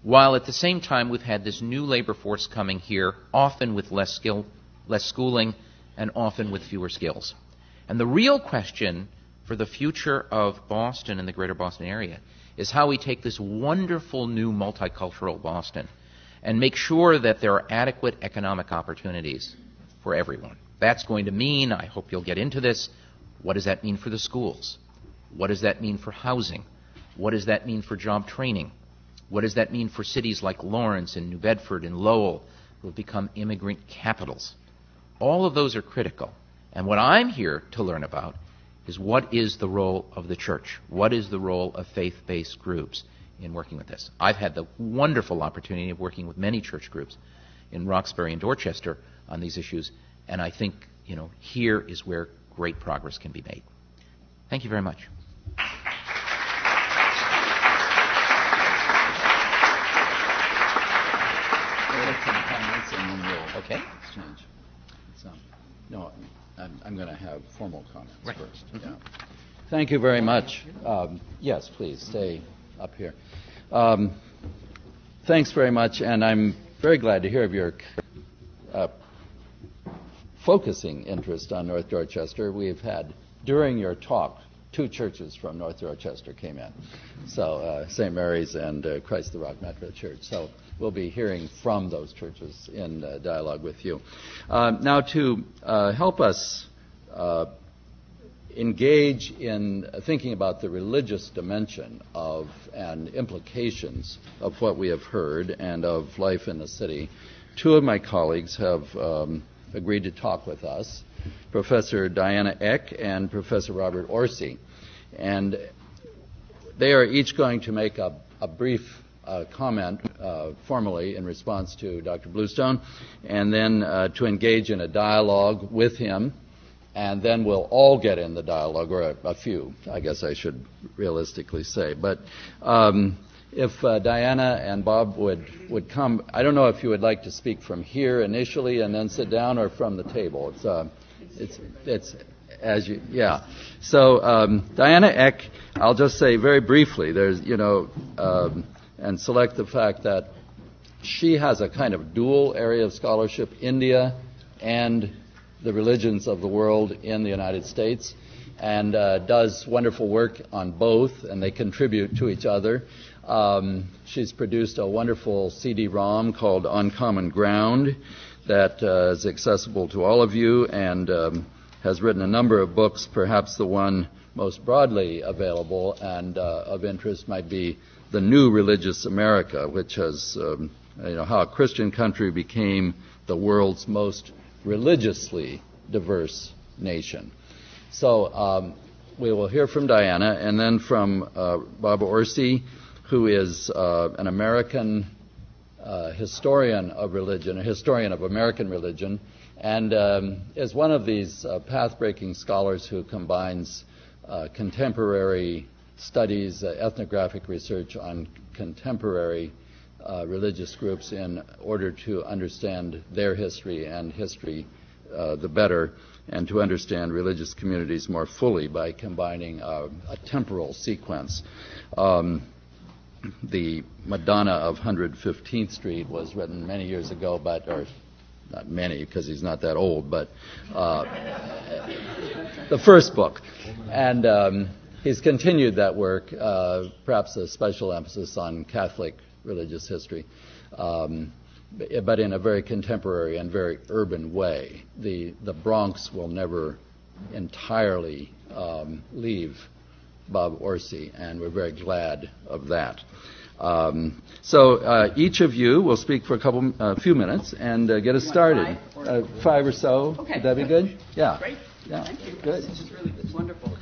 while at the same time we've had this new labor force coming here, often with less skill, less schooling, and often with fewer skills. And the real question for the future of Boston and the greater Boston area is how we take this wonderful new multicultural Boston and make sure that there are adequate economic opportunities for everyone. That's going to mean, I hope you'll get into this, what does that mean for the schools? What does that mean for housing? What does that mean for job training? What does that mean for cities like Lawrence and New Bedford and Lowell, who have become immigrant capitals? All of those are critical. And what I'm here to learn about is what is the role of the church? What is the role of faith-based groups in working with this? I've had the wonderful opportunity of working with many church groups in Roxbury and Dorchester on these issues, and I think, here is where great progress can be made. Thank you very much. Okay. Exchange. No, I'm going to have formal comments first. Mm-hmm. Yeah. Thank you very much. Yes, please, stay up here. Thanks very much, and I'm very glad to hear of your focusing interest on North Dorchester. We've had, during your talk, 2 churches from North Dorchester came in. So St. Mary's and Christ the Rock Metro Church. So we'll be hearing from those churches in dialogue with you. Now to help us engage in thinking about the religious dimension of and implications of what we have heard and of life in the city, 2 of my colleagues have agreed to talk with us, Professor Diana Eck and Professor Robert Orsi. And they are each going to make a brief comment formally in response to Dr. Bluestone, and then to engage in a dialogue with him, and then we'll all get in the dialogue, or a few, I guess I should realistically say. But if Diana and Bob would come, I don't know if you would like to speak from here initially and then sit down, or from the table. It's as you, yeah. So Diana Eck, I'll just say very briefly, there's, and select the fact that she has a kind of dual area of scholarship, India and the religions of the world in the United States, and does wonderful work on both, and they contribute to each other. She's produced a wonderful CD-ROM called On Common Ground that is accessible to all of you, and has written a number of books. Perhaps the one most broadly available and of interest might be The New Religious America, which has, how a Christian country became the world's most religiously diverse nation. So we will hear from Diana, and then from Bob Orsi, who is an American historian of religion, a historian of American religion, and is one of these path-breaking scholars who combines contemporary studies, ethnographic research on contemporary religious groups in order to understand their history and history the better, and to understand religious communities more fully by combining a temporal sequence. The Madonna of 115th Street was written many years ago, or not many because he's not that old, but the first book. And he's continued that work, perhaps a special emphasis on Catholic religious history, but in a very contemporary and very urban way. The Bronx will never entirely leave Bob Orsi, and we're very glad of that. So each of you will speak for a few minutes and get us started. 5 or so. Okay. Would that be good? Yeah. Great. Yeah. Thank you. Good. This is really wonderful.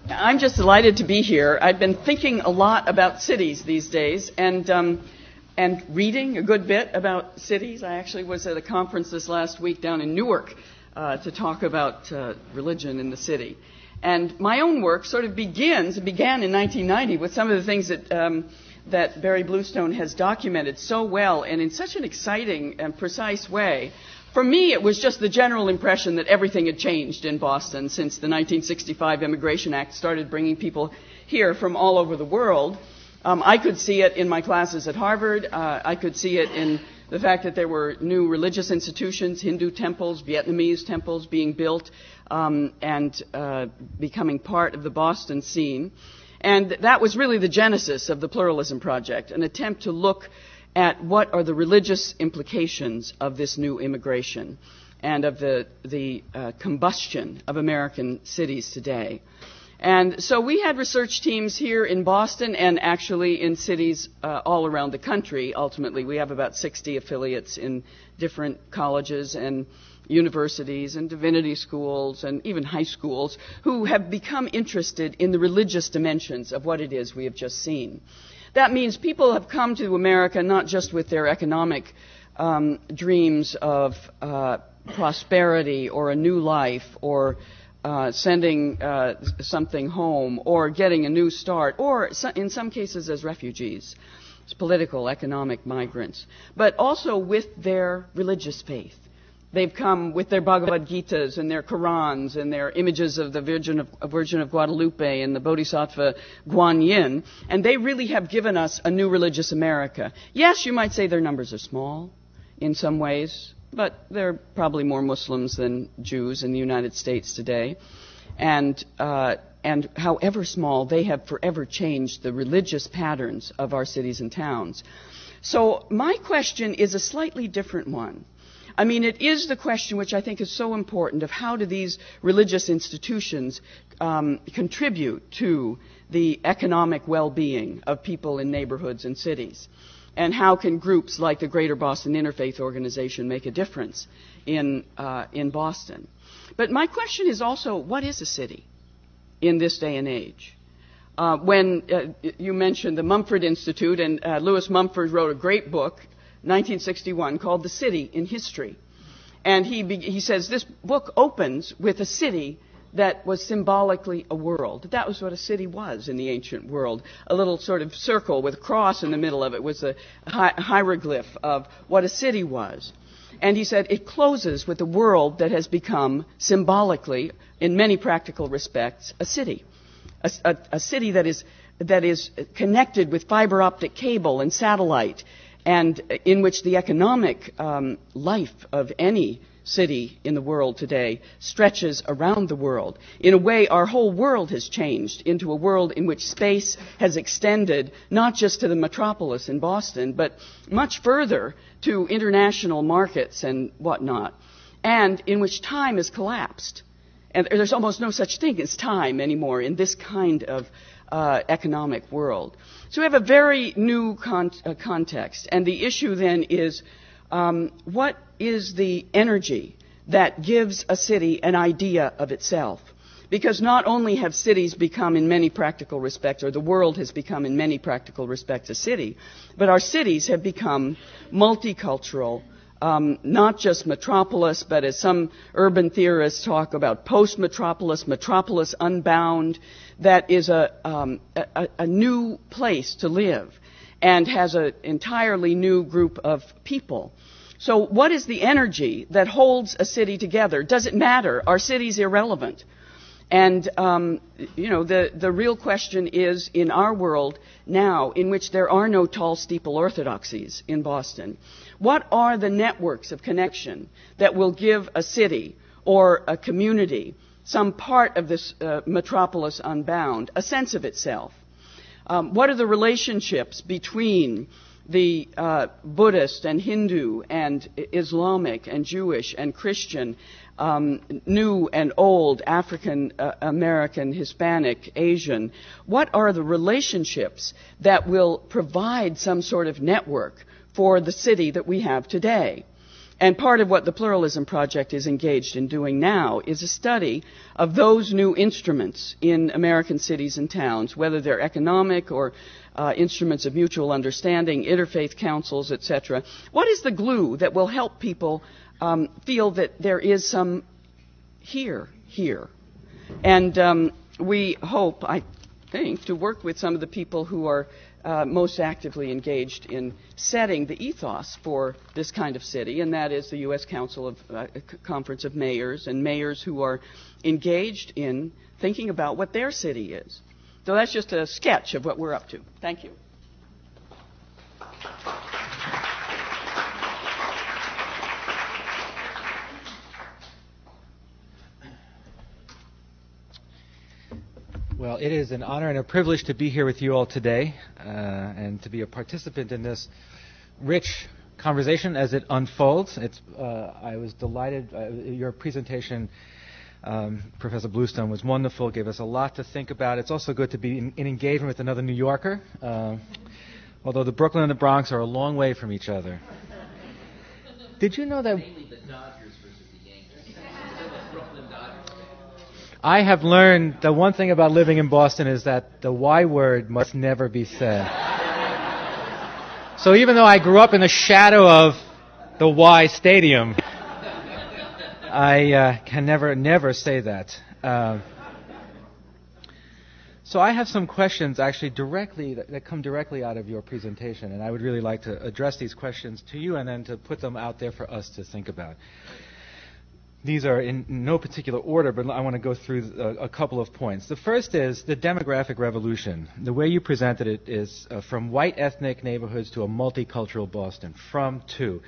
I'm just delighted to be here. I've been thinking a lot about cities these days, and reading a good bit about cities. I actually was at a conference this last week down in Newark to talk about religion in the city. And my own work sort of began in 1990 with some of the things that Barry Bluestone has documented so well and in such an exciting and precise way. For me, it was just the general impression that everything had changed in Boston since the 1965 Immigration Act started bringing people here from all over the world. I could see it in my classes at Harvard. I could see it in the fact that there were new religious institutions, Hindu temples, Vietnamese temples being built and becoming part of the Boston scene. And that was really the genesis of the Pluralism Project, an attempt to look at what are the religious implications of this new immigration and of the combustion of American cities today. And so we had research teams here in Boston and actually in cities all around the country. Ultimately, we have about 60 affiliates in different colleges and universities and divinity schools and even high schools who have become interested in the religious dimensions of what it is we have just seen. That means people have come to America not just with their economic dreams of prosperity or a new life or sending something home or getting a new start, or in some cases as refugees, as political, economic migrants, but also with their religious faith. They've come with their Bhagavad Gitas and their Qurans and their images of the Virgin of Guadalupe and the Bodhisattva Guan Yin, and they really have given us a new religious America. Yes, you might say their numbers are small in some ways, but there are probably more Muslims than Jews in the United States today. And however small, they have forever changed the religious patterns of our cities and towns. So my question is a slightly different one. I mean, it is the question which I think is so important of how do these religious institutions contribute to the economic well-being of people in neighborhoods and cities? And how can groups like the Greater Boston Interfaith Organization make a difference in Boston? But my question is also, what is a city in this day and age? When you mentioned the Mumford Institute, and Lewis Mumford wrote a great book, 1961, called The City in History. And he says this book opens with a city that was symbolically a world. That was what a city was in the ancient world. A little sort of circle with a cross in the middle of it was a hieroglyph of what a city was. And he said it closes with a world that has become symbolically, in many practical respects, a city. A city that is connected with fiber optic cable and satellite, and in which the economic life of any city in the world today stretches around the world. In a way, our whole world has changed into a world in which space has extended not just to the metropolis in Boston, but much further to international markets and whatnot, and in which time has collapsed. And there's almost no such thing as time anymore in this kind of economic world. So we have a very new context. And the issue then is, what is the energy that gives a city an idea of itself? Because not only have cities become in many practical respects, or the world has become in many practical respects a city, but our cities have become multicultural, not just metropolis, but as some urban theorists talk about, post-metropolis, metropolis unbound, that is a new place to live and has an entirely new group of people. So what is the energy that holds a city together? Does it matter? Are cities irrelevant? And, the real question is, in our world now, in which there are no tall steeple orthodoxies in Boston, what are the networks of connection that will give a city or a community, some part of this metropolis unbound, a sense of itself? What are the relationships between the Buddhist and Hindu and Islamic and Jewish and Christian, new and old, African, American, Hispanic, Asian? What are the relationships that will provide some sort of network for the city that we have today? And part of what the Pluralism Project is engaged in doing now is a study of those new instruments in American cities and towns, whether they're economic or instruments of mutual understanding, interfaith councils, etc. What is the glue that will help people feel that there is some here? And we hope, I think, to work with some of the people who are most actively engaged in setting the ethos for this kind of city, and that is the U.S. Conference of Mayors, and mayors who are engaged in thinking about what their city is. So that's just a sketch of what we're up to. Thank you. Well, it is an honor and a privilege to be here with you all today and to be a participant in this rich conversation as it unfolds. I was delighted. Your presentation, Professor Bluestone, was wonderful, gave us a lot to think about. It's also good to be in engagement with another New Yorker, although the Brooklyn and the Bronx are a long way from each other. Did you know that... I have learned the one thing about living in Boston is that the Y word must never be said. So even though I grew up in the shadow of the Y Stadium, I can never say that. So I have some questions actually that come directly out of your presentation, and I would really like to address these questions to you and then to put them out there for us to think about. These are in no particular order, but I want to go through a couple of points. The first is the demographic revolution. The way you presented it is from white ethnic neighborhoods to a multicultural Boston, from to.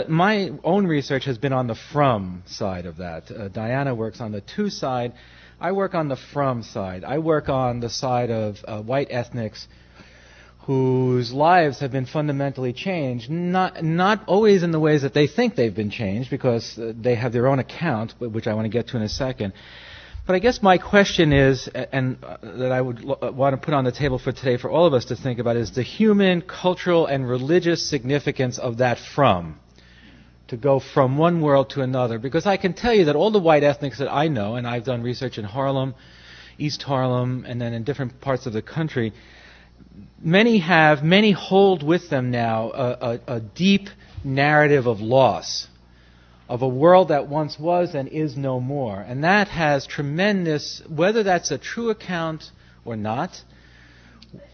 My own research has been on the from side of that. Diana works on the to side. I work on the from side. I work on the side of white ethnics whose lives have been fundamentally changed, not always in the ways that they think they've been changed, because they have their own account, which I want to get to in a second. But I guess my question is, and that I would want to put on the table for today for all of us to think about, is the human, cultural, and religious significance of that from, to go from one world to another. Because I can tell you that all the white ethnics that I know, and I've done research in Harlem, East Harlem, and then in different parts of the country, many hold with them now a deep narrative of loss, of a world that once was and is no more. And that has tremendous, whether that's a true account or not,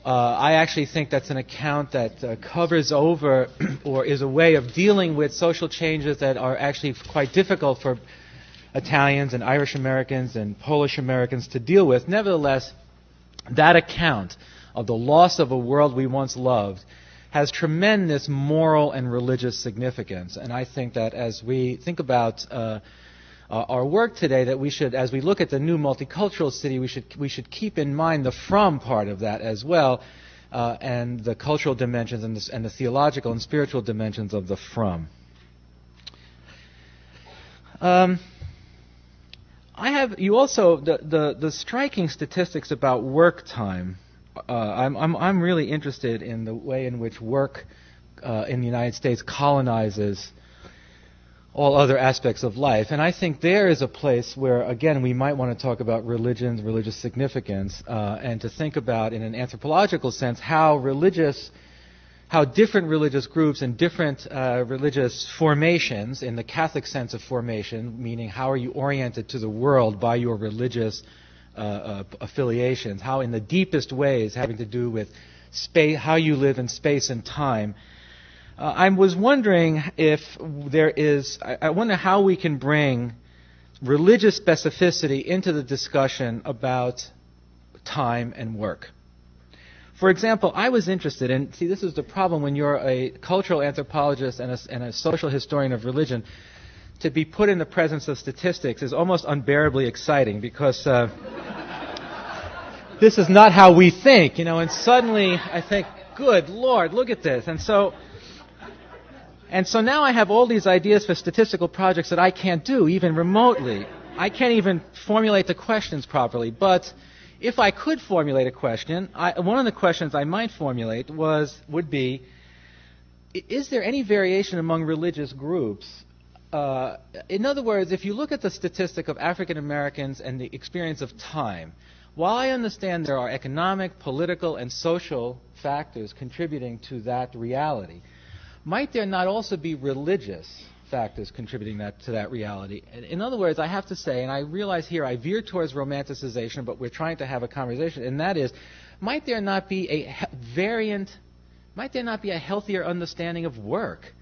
I actually think that's an account that covers over or is a way of dealing with social changes that are actually quite difficult for Italians and Irish Americans and Polish Americans to deal with. Nevertheless, that account of the loss of a world we once loved has tremendous moral and religious significance. And I think that as we think about our work today, that we should, as we look at the new multicultural city, we should keep in mind the from part of that as well, and the cultural dimensions and the theological and spiritual dimensions of the from. You also the striking statistics about work time. I'm really interested in the way in which work in the United States colonizes all other aspects of life. And I think there is a place where, again, we might want to talk about religion, religious significance, and to think about, in an anthropological sense, how different religious groups and different religious formations, in the Catholic sense of formation, meaning how are you oriented to the world by your religious affiliations, how in the deepest ways having to do with space, how you live in space and time. I was wondering if there is, I wonder how we can bring religious specificity into the discussion about time and work. For example, I was interested in, this is the problem when you're a cultural anthropologist and a social historian of religion, to be put in the presence of statistics is almost unbearably exciting, because this is not how we think, and suddenly I think, good Lord, look at this. And so now I have all these ideas for statistical projects that I can't do, even remotely. I can't even formulate the questions properly. But if I could formulate a question, one of the questions I might formulate would be, is there any variation among religious groups? In other words, if you look at the statistic of African Americans and the experience of time, while I understand there are economic, political, and social factors contributing to that reality, might there not also be religious factors contributing to that reality? In other words, I have to say, and I realize here I veer towards romanticization, but we're trying to have a conversation, and that is, might there not be a healthier understanding of work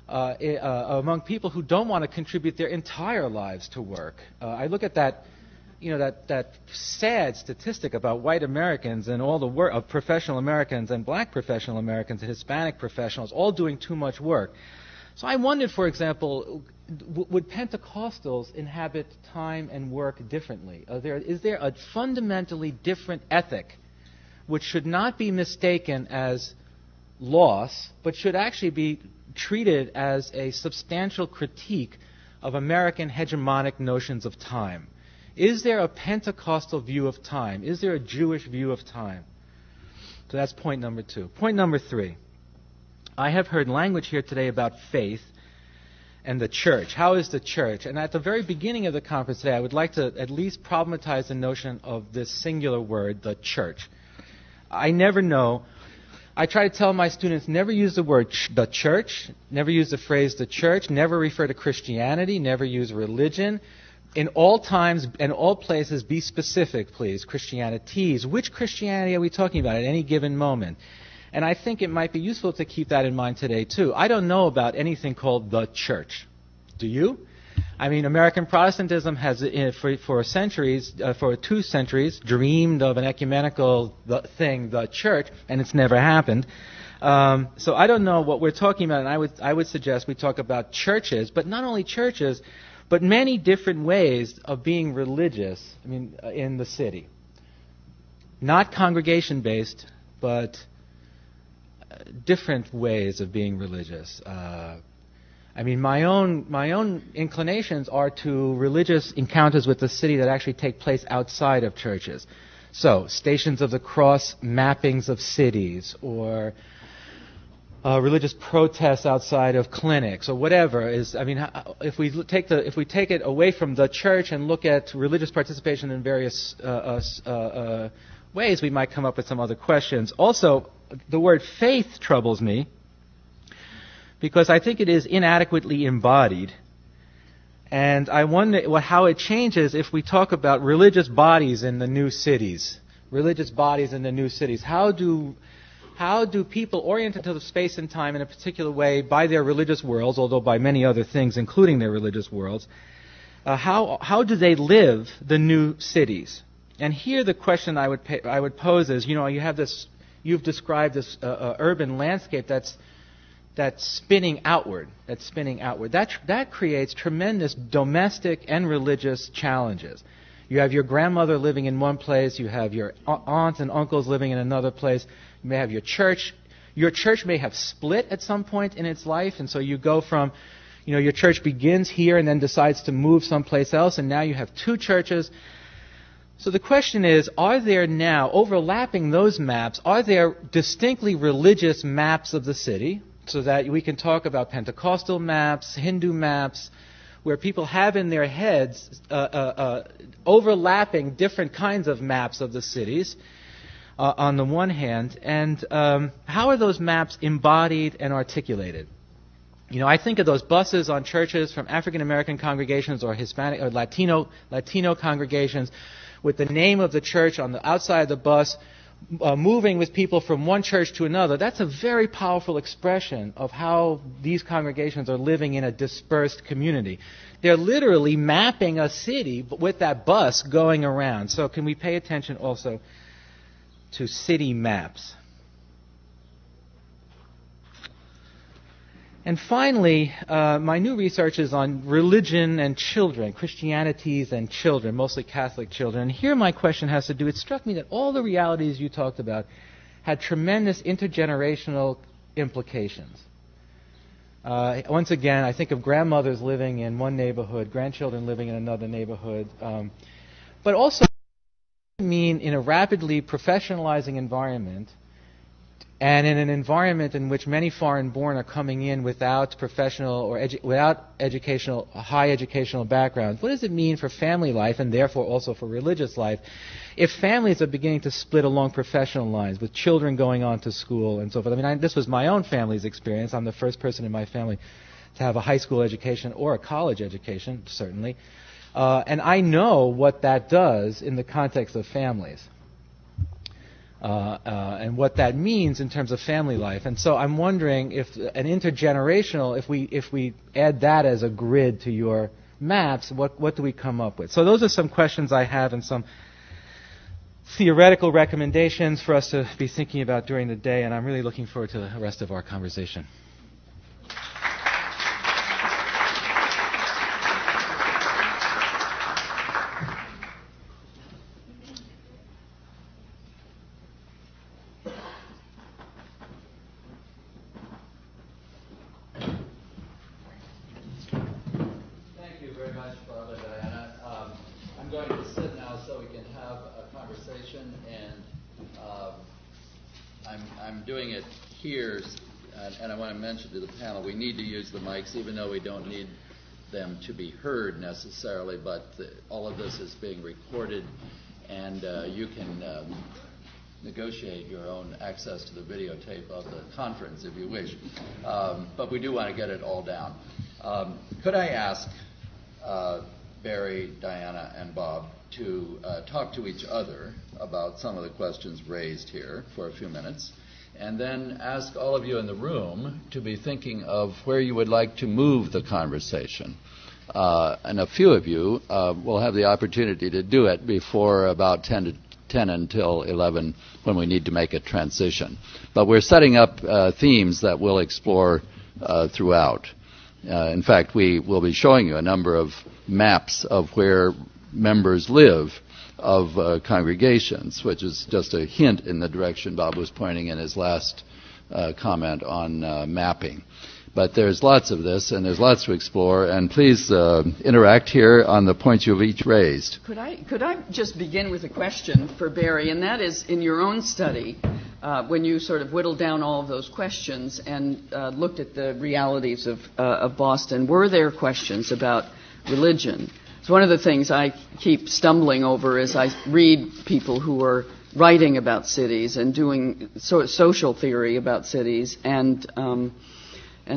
among people who don't want to contribute their entire lives to work? I look at that sad statistic about white Americans and all the work of professional Americans and black professional Americans and Hispanic professionals all doing too much work. So I wondered, for example, would Pentecostals inhabit time and work differently? Is there a fundamentally different ethic which should not be mistaken as loss, but should actually be treated as a substantial critique of American hegemonic notions of time? Is there a Pentecostal view of time? Is there a Jewish view of time? So that's point number 2. Point number 3. I have heard language here today about faith and the church. How is the church? And at the very beginning of the conference today, I would like to at least problematize the notion of this singular word, the church. I never know. I try to tell my students, never use the word the church, never use the phrase the church, never refer to Christianity, never use religion. In all times and all places, be specific, please. Christianities. Which Christianity are we talking about at any given moment? And I think it might be useful to keep that in mind today, too. I don't know about anything called the church. Do you? I mean, American Protestantism has, for centuries, for 2 centuries, dreamed of an ecumenical thing, the church, and it's never happened. So I don't know what we're talking about, and I would suggest we talk about churches, but not only churches, but many different ways of being religious, I mean, in the city. Not congregation-based, but different ways of being religious. I mean, my own inclinations are to religious encounters with the city that actually take place outside of churches. So, Stations of the Cross mappings of cities, or religious protests outside of clinics, or whatever is. I mean, if we take it away from the church and look at religious participation in various ways, we might come up with some other questions. Also, the word faith troubles me, because I think it is inadequately embodied. And I wonder how it changes if we talk about religious bodies in the new cities. Religious bodies in the new cities. How do people oriented to the space and time in a particular way by their religious worlds, although by many other things, including their religious worlds, how do they live the new cities? And here the question I would pose is, you've described this urban landscape that's spinning outward. That creates tremendous domestic and religious challenges. You have your grandmother living in one place. You have your aunts and uncles living in another place. You may have your church. Your church may have split at some point in its life, and so you go from, your church begins here and then decides to move someplace else, and now you have 2 churches. So the question is, are there now, overlapping those maps, are there distinctly religious maps of the city, so that we can talk about Pentecostal maps, Hindu maps, where people have in their heads overlapping different kinds of maps of the cities, on the one hand, and how are those maps embodied and articulated? I think of those buses on churches from African American congregations or Hispanic or Latino congregations, with the name of the church on the outside of the bus, moving with people from one church to another. That's a very powerful expression of how these congregations are living in a dispersed community. They're literally mapping a city with that bus going around. So can we pay attention also to city maps? And finally, my new research is on religion and children, Christianities and children, mostly Catholic children. And here my question has to do, it struck me that all the realities you talked about had tremendous intergenerational implications. Once again, I think of grandmothers living in one neighborhood, grandchildren living in another neighborhood, but also mean in a rapidly professionalizing environment, and in an environment in which many foreign-born are coming in without professional or without high educational backgrounds. What does it mean for family life, and therefore also for religious life, if families are beginning to split along professional lines, with children going on to school and so forth? I mean, this was my own family's experience. I'm the first person in my family to have a high school education or a college education, certainly. And I know what that does in the context of families. And what that means in terms of family life. And so I'm wondering if an intergenerational, if we add that as a grid to your maps, what do we come up with? So those are some questions I have and some theoretical recommendations for us to be thinking about during the day, and I'm really looking forward to the rest of our conversation. And I want to mention to the panel, we need to use the mics, even though we don't need them to be heard necessarily, but all of this is being recorded, and you can negotiate your own access to the videotape of the conference if you wish. But we do want to get it all down. Could I ask Barry, Diana, and Bob to talk to each other about some of the questions raised here for a few minutes, and then ask all of you in the room to be thinking of where you would like to move the conversation. and a few of you will have the opportunity to do it before about 10 until 11 when we need to make a transition. But we're setting up themes that we'll explore throughout. In fact, we will be showing you a number of maps of where members live of congregations, which is just a hint in the direction Bob was pointing in his last comment on mapping. But there's lots of this, and there's lots to explore, and please interact here on the points you've each raised. Could I just begin with a question for Barry, and that is, in your own study, when you sort of whittled down all of those questions and looked at the realities of Boston, were there questions about religion? It's one of the things I keep stumbling over as I read people who are writing about cities and doing social theory about cities and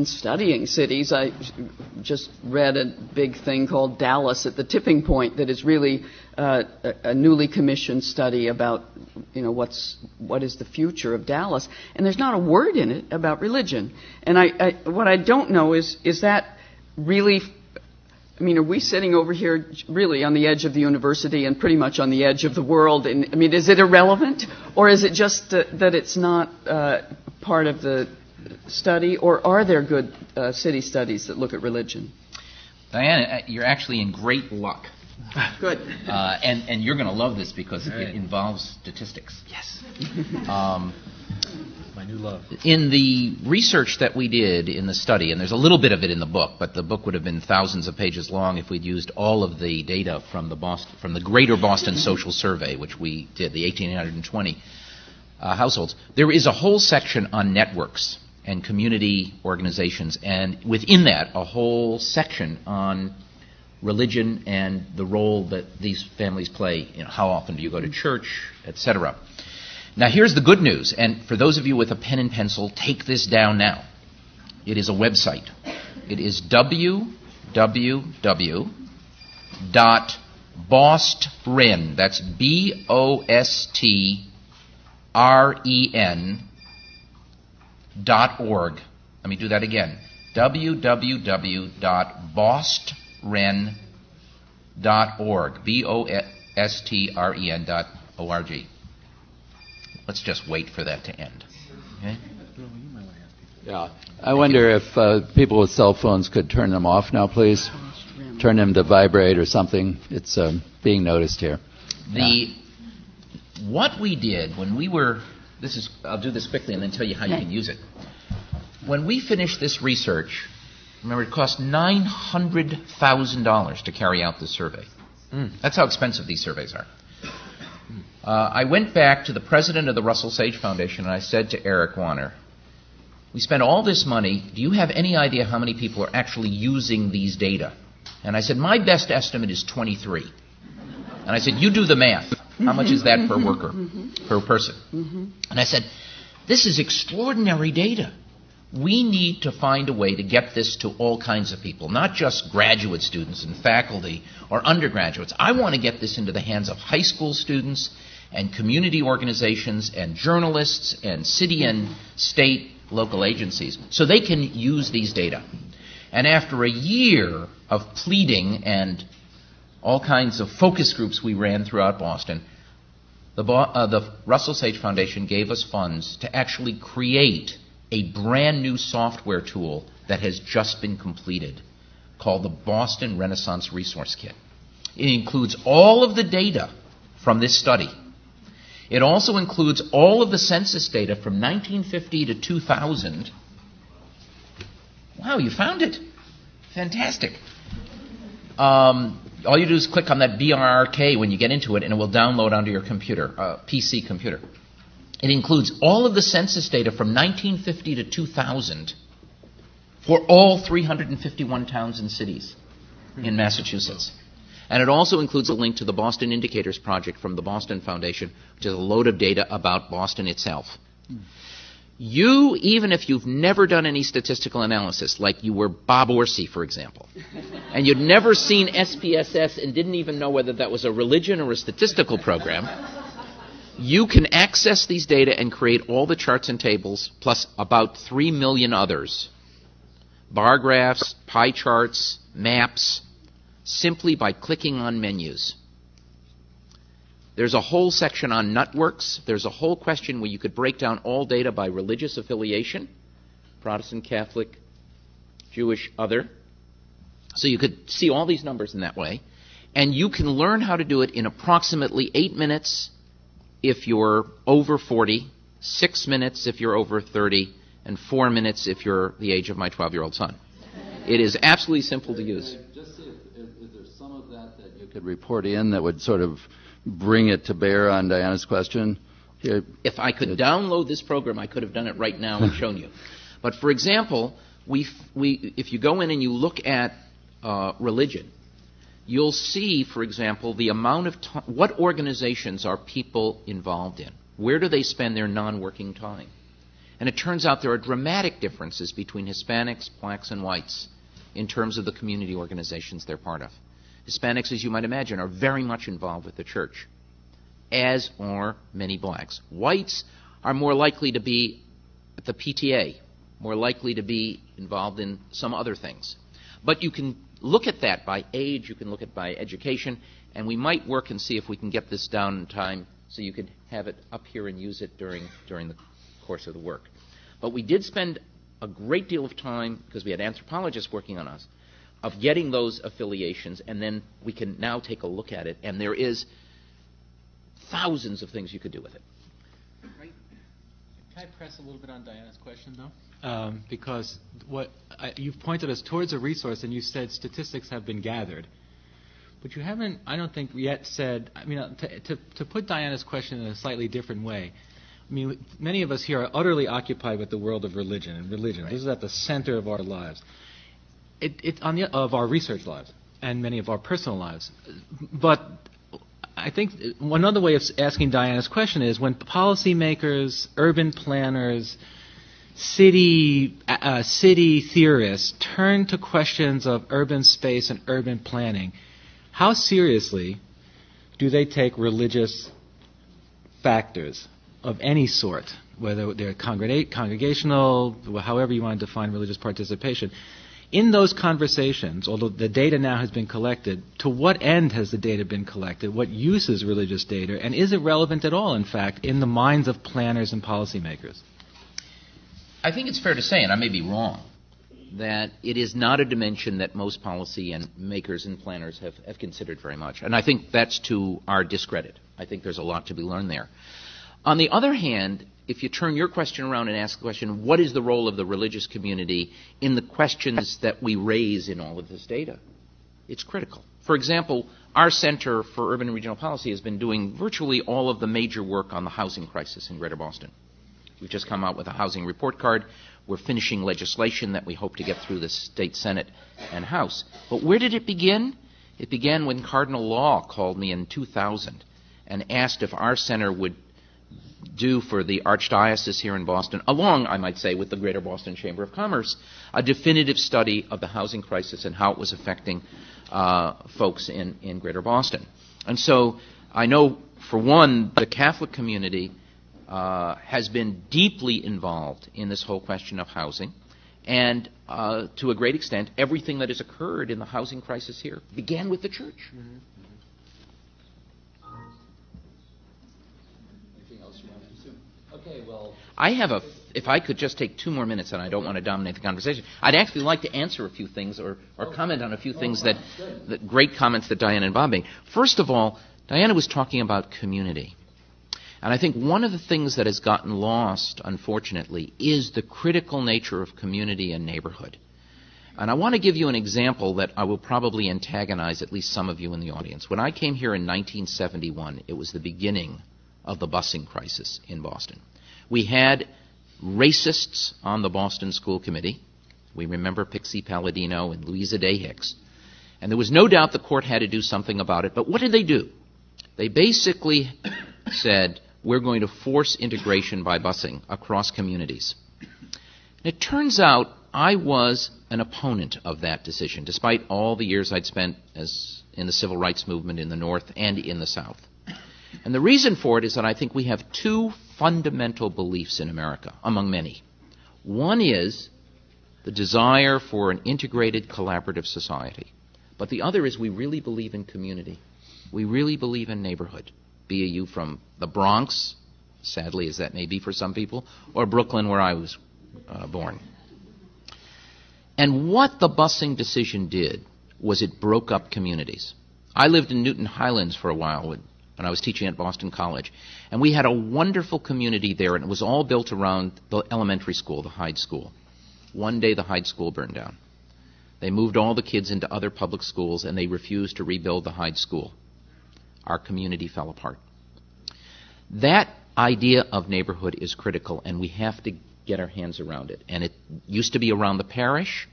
studying cities. I just read a big thing called Dallas at the Tipping Point that is really a newly commissioned study about, what is the future of Dallas. And there's not a word in it about religion. And what I don't know is that really, are we sitting over here really on the edge of the university and pretty much on the edge of the world? And, is it irrelevant? Or is it just that it's not part of the study, or are there good city studies that look at religion? Diana, you're actually in great luck. Good. And you're going to love this because it involves statistics. Yes. My new love. In the research that we did in the study, and there's a little bit of it in the book, but the book would have been thousands of pages long if we'd used all of the data from the Greater Boston Social Survey, which we did, the 1,820 households. There is a whole section on networks and community organizations, and within that, a whole section on religion and the role that these families play. How often do you go to church, etc. Now, here's the good news, and for those of you with a pen and pencil, take this down now. It is a website. It is www.bostren, that's BOSTREN.org. Let me do that again. www.bostren.org. BOSTREN.org. Let's just wait for that to end. Okay? Yeah. I wonder if people with cell phones could turn them off now, please. Turn them to vibrate or something. It's being noticed here. What we did when we were, I'll do this quickly and then tell you how you can use it. When we finished this research, remember it cost $900,000 to carry out this survey. That's how expensive these surveys are. I went back to the president of the Russell Sage Foundation and I said to Eric Warner, we spent all this money, do you have any idea how many people are actually using these data? And I said, my best estimate is 23. And I said, you do the math. How much is that per worker, per person? And I said, this is extraordinary data. We need to find a way to get this to all kinds of people, not just graduate students and faculty or undergraduates. I want to get this into the hands of high school students and community organizations and journalists and city and state local agencies so they can use these data. And after a year of pleading and all kinds of focus groups we ran throughout Boston, the Russell Sage Foundation gave us funds to actually create a brand new software tool that has just been completed called the Boston Renaissance Resource Kit. It includes all of the data from this study. It also includes all of the census data from 1950 to 2000. Wow, you found it. Fantastic. All you do is click on that BRRK when you get into it, and it will download onto your computer, PC computer. It includes all of the census data from 1950 to 2000 for all 351 towns and cities in Massachusetts. And it also includes a link to the Boston Indicators Project from the Boston Foundation, which is a load of data about Boston itself. You, even if you've never done any statistical analysis, like you were Bob Orsi, for example, and you'd never seen SPSS and didn't even know whether that was a religion or a statistical program, you can access these data and create all the charts and tables, plus about 3 million others. Bar graphs, pie charts, maps, simply by clicking on menus. There's a whole section on networks. There's a whole question where you could break down all data by religious affiliation, Protestant, Catholic, Jewish, other. So you could see all these numbers in that way. And you can learn how to do it in approximately 8 minutes if you're over 40, 6 minutes if you're over 30, and 4 minutes if you're the age of my 12-year-old son. It is absolutely simple to use. Just see if there's some of that you could report in that would sort of bring it to bear on Diana's question. Here. If I could download this program, I could have done it right now and shown you. But for example, if you go in and you look at religion, you'll see, for example, the amount of time, what organizations are people involved in? Where do they spend their non-working time? And it turns out there are dramatic differences between Hispanics, blacks, and whites in terms of the community organizations they're part of. Hispanics, as you might imagine, are very much involved with the church, as are many blacks. Whites are more likely to be at the PTA, more likely to be involved in some other things. But you can look at that by age, you can look at it by education, and we might work and see if we can get this down in time so you could have it up here and use it during the course of the work. But we did spend a great deal of time, because we had anthropologists working on us, of getting those affiliations, and then we can now take a look at it, and there is thousands of things you could do with it. Right. Can I press a little bit on Diana's question, though? Because you've pointed us towards a resource, and you said statistics have been gathered. But you haven't, I don't think, yet said, I mean, to put Diana's question in a slightly different way, I mean, many of us here are utterly occupied with the world of religion, and religion. Right. This is at the center of our lives. Of our research lives and many of our personal lives. But I think another way of asking Diana's question is when policymakers, urban planners, city theorists turn to questions of urban space and urban planning, how seriously do they take religious factors of any sort, whether they're congregational, however you want to define religious participation? In those conversations, although the data now has been collected, to what end has the data been collected? What use is religious data? And is it relevant at all, in fact, in the minds of planners and policymakers? I think it's fair to say, and I may be wrong, that it is not a dimension that most policy and makers and planners have considered very much. And I think that's to our discredit. I think there's a lot to be learned there. On the other hand, if you turn your question around and ask the question, what is the role of the religious community in the questions that we raise in all of this data? It's critical. For example, our Center for Urban and Regional Policy has been doing virtually all of the major work on the housing crisis in Greater Boston. We've just come out with a housing report card. We're finishing legislation that we hope to get through the State Senate and House. But where did it begin? It began when Cardinal Law called me in 2000 and asked if our center would do for the Archdiocese here in Boston, along, I might say, with the Greater Boston Chamber of Commerce, a definitive study of the housing crisis and how it was affecting folks in Greater Boston. And so I know, for one, the Catholic community has been deeply involved in this whole question of housing. And to a great extent, everything that has occurred in the housing crisis here began with the church. Mm-hmm. Okay, well, if I could just take 2 more minutes, and I don't want to dominate the conversation, I'd actually like to answer a few things or comment on a few things that great comments that Diana and Bob made. First of all, Diana was talking about community. And I think one of the things that has gotten lost, unfortunately, is the critical nature of community and neighborhood. And I want to give you an example that I will probably antagonize at least some of you in the audience. When I came here in 1971, it was the beginning of the busing crisis in Boston. We had racists on the Boston School Committee. We remember Pixie Palladino and Louisa Day Hicks. And there was no doubt the court had to do something about it. But what did they do? They basically said, we're going to force integration by busing across communities. And it turns out I was an opponent of that decision, despite all the years I'd spent in the civil rights movement in the North and in the South. And the reason for it is that I think we have 2 fundamental beliefs in America, among many. One is the desire for an integrated, collaborative society. But the other is we really believe in community. We really believe in neighborhood, be you from the Bronx, sadly as that may be for some people, or Brooklyn where I was born. And what the busing decision did was it broke up communities. I lived in Newton Highlands for a while when I was teaching at Boston College, and we had a wonderful community there, and it was all built around the elementary school, the Hyde School. One day the Hyde School burned down. They moved all the kids into other public schools, and they refused to rebuild the Hyde School. Our community fell apart. That idea of neighborhood is critical, and we have to get our hands around it. And it used to be around the parish.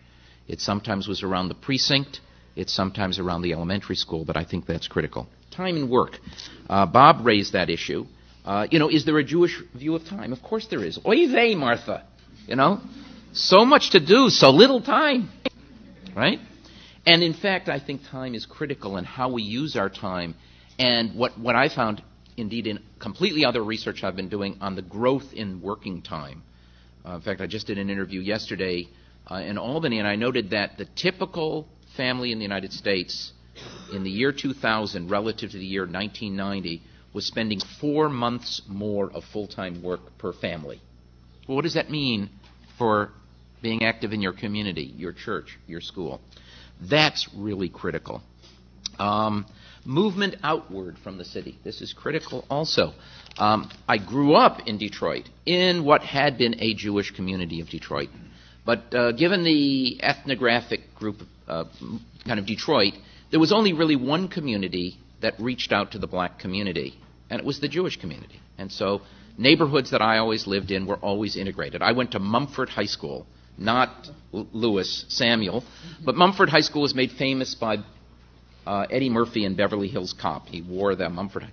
It sometimes was around the precinct. It's sometimes around the elementary school, but I think that's critical. Time and work. Bob raised that issue. Is there a Jewish view of time? Of course there is. Oy vey, Martha. So much to do, so little time. Right? And in fact, I think time is critical in how we use our time. And what I found, indeed, in completely other research I've been doing on the growth in working time. In fact, I just did an interview yesterday in Albany, and I noted that the typical family in the United States in the year 2000 relative to the year 1990 was spending 4 months more of full-time work per family. Well, what does that mean for being active in your community, your church, your school? That's really critical. Movement outward from the city. This is critical also. I grew up in Detroit, in what had been a Jewish community of Detroit. But given the ethnographic group kind of Detroit, there was only really one community that reached out to the black community, and it was the Jewish community. And so neighborhoods that I always lived in were always integrated. I went to Mumford High School, not Lewis Samuel, but Mumford High School was made famous by Eddie Murphy in Beverly Hills Cop. He wore the Mumford High.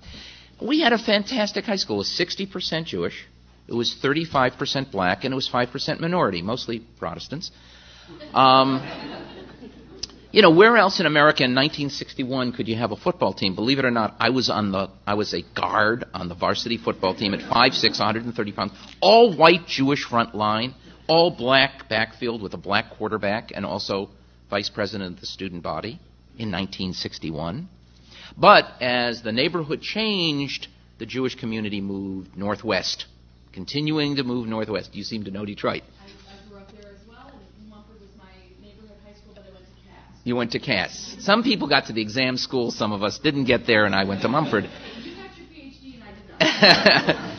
We had a fantastic high school. It was 60% Jewish. It was 35% black, and it was 5% minority, mostly Protestants. Where else in America in 1961 could you have a football team? Believe it or not, I was a guard on the varsity football team at 5'6", 130 pounds, all white Jewish front line, all black backfield with a black quarterback, and also vice president of the student body in 1961. But as the neighborhood changed, the Jewish community moved northwest, continuing to move northwest. You seem to know Detroit. I grew up there as well, and Mumford was my neighborhood high school, but I went to Cass. You went to Cass. Some people got to the exam school, some of us didn't get there, and I went to Mumford. You got your PhD, and I did not.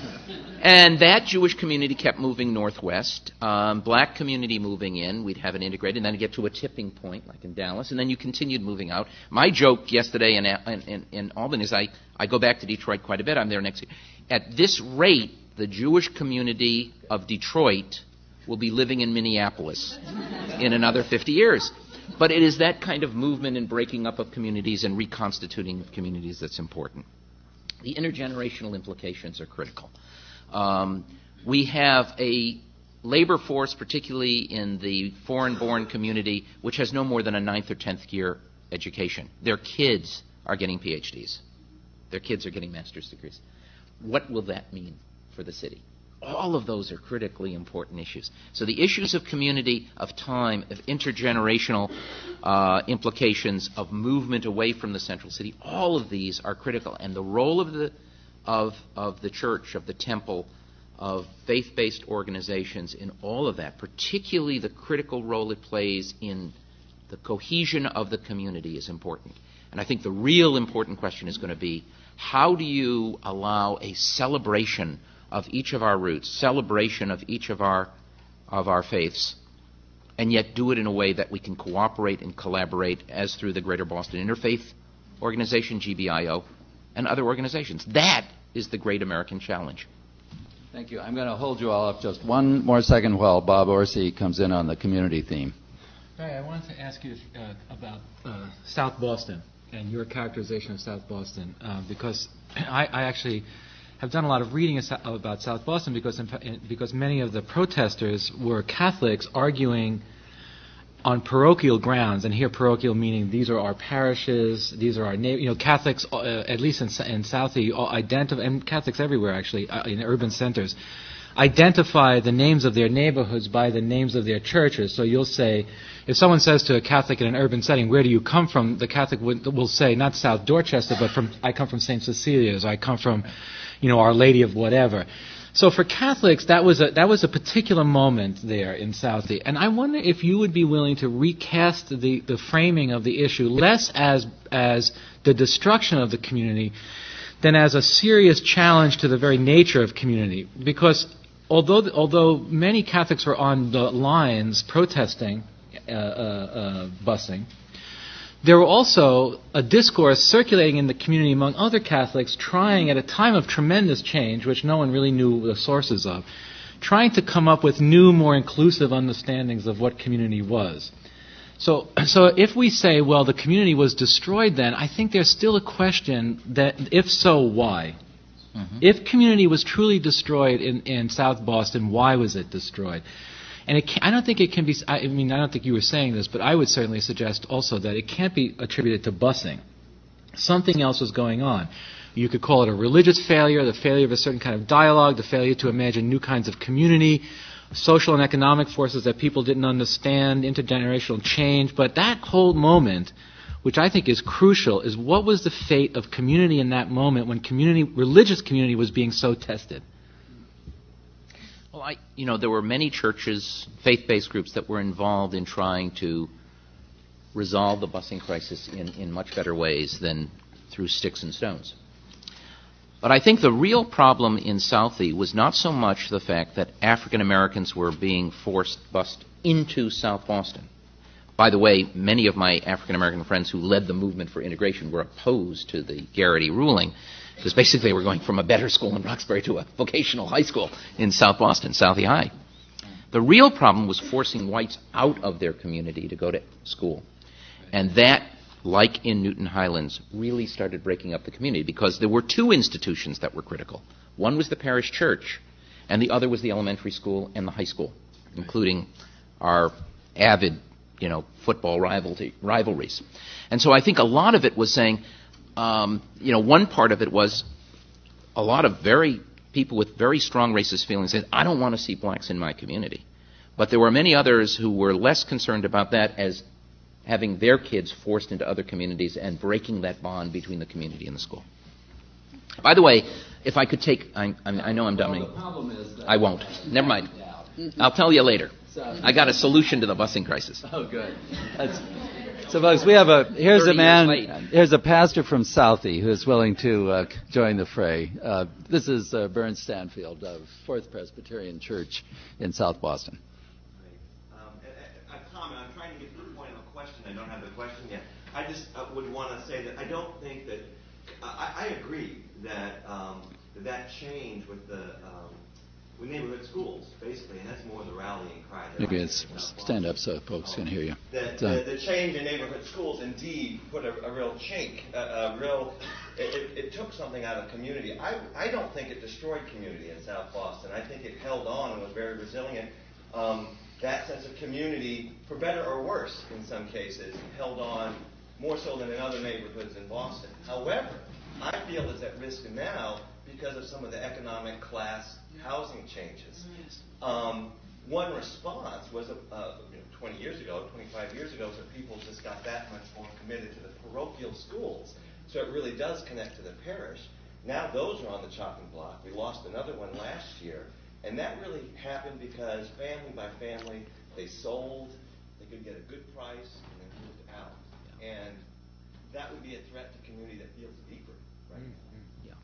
And that Jewish community kept moving northwest. Black community moving in. We'd have it integrated, and then get to a tipping point, like in Dallas, and then you continued moving out. My joke yesterday in Albany is I go back to Detroit quite a bit. I'm there next year. At this rate, the Jewish community of Detroit will be living in Minneapolis in another 50 years. But it is that kind of movement and breaking up of communities and reconstituting of communities that's important. The intergenerational implications are critical. We have a labor force, particularly in the foreign-born community, which has no more than a 9th or 10th year education. Their kids are getting PhDs. Their kids are getting master's degrees. What will that mean for the city? All of those are critically important issues. So the issues of community, of time, of intergenerational implications, of movement away from the central city, all of these are critical. And the role of the church, of the temple, of faith-based organizations in all of that, particularly the critical role it plays in the cohesion of the community, is important. And I think the real important question is going to be, how do you allow a celebration of each of our roots, celebration of each of our faiths, and yet do it in a way that we can cooperate and collaborate, as through the Greater Boston Interfaith Organization, GBIO, and other organizations. That is the great American challenge. Thank you. I'm going to hold you all up just one more second while Bob Orsi comes in on the community theme. Barry, I wanted to ask you about South Boston and your characterization of South Boston, because I actually have done a lot of reading about South Boston because many of the protesters were Catholics arguing on parochial grounds, and here parochial meaning these are our parishes, these are our Catholics, at least in Southie, identify, and Catholics everywhere actually in urban centers, identify the names of their neighborhoods by the names of their churches. So you'll say, if someone says to a Catholic in an urban setting, where do you come from? The Catholic will say, not South Dorchester, but I come from St. Cecilia's, or I come from, Our Lady of whatever. So for Catholics, that was a particular moment there in Southie. And I wonder if you would be willing to recast the framing of the issue less as the destruction of the community than as a serious challenge to the very nature of community. Because although many Catholics were on the lines protesting busing, there were also a discourse circulating in the community among other Catholics trying, at a time of tremendous change, which no one really knew the sources of, trying to come up with new, more inclusive understandings of what community was. So if we say, well, the community was destroyed then, I think there's still a question that, if so, why? Mm-hmm. If community was truly destroyed in South Boston, why was it destroyed? And I don't think it can be, I don't think you were saying this, but I would certainly suggest also that it can't be attributed to busing. Something else was going on. You could call it a religious failure, the failure of a certain kind of dialogue, the failure to imagine new kinds of community, social and economic forces that people didn't understand, intergenerational change. But that whole moment, which I think is crucial, is what was the fate of community in that moment when religious community was being so tested? Well, there were many churches, faith-based groups that were involved in trying to resolve the busing crisis in much better ways than through sticks and stones. But I think the real problem in Southie was not so much the fact that African Americans were being bused into South Boston. By the way, many of my African American friends who led the movement for integration were opposed to the Garrity ruling, because basically they were going from a better school in Roxbury to a vocational high school in South Boston, Southie High. The real problem was forcing whites out of their community to go to school. And that, like in Newton Highlands, really started breaking up the community, because there were two institutions that were critical. One was the parish church, and the other was the elementary school and the high school, including our avid, football rivalries. And so I think a lot of it was saying, one part of it was a lot of people with very strong racist feelings said, I don't want to see blacks in my community. But there were many others who were less concerned about that as having their kids forced into other communities and breaking that bond between the community and the school. By the way, if I could take, I know I'm dominating. The problem is that I won't. Never mind. I'll tell you later. I got a solution to the busing crisis. Oh, good. So, folks, here's a pastor from Southie who is willing to join the fray. This is Bern Stanfield of Fourth Presbyterian Church in South Boston. A comment. I'm trying to get to the point of a question. I don't have the question yet. I just would want to say that I don't think that I agree that that change with the with neighborhood schools, basically, and that's more the rallying cry. Maybe it's stand up so folks can hear you. The change in neighborhood schools indeed put a real chink, it took something out of community. I don't think it destroyed community in South Boston. I think it held on and was very resilient. That sense of community, for better or worse in some cases, held on more so than in other neighborhoods in Boston. However, I feel it's at risk now because of some of the economic class housing changes. One response was 20 years ago, 25 years ago, so people just got that much more committed to the parochial schools. So it really does connect to the parish. Now those are on the chopping block. We lost another one last year. And that really happened because family by family, they sold, they could get a good price, and they moved out. And that would be a threat to community that feels deeper right now.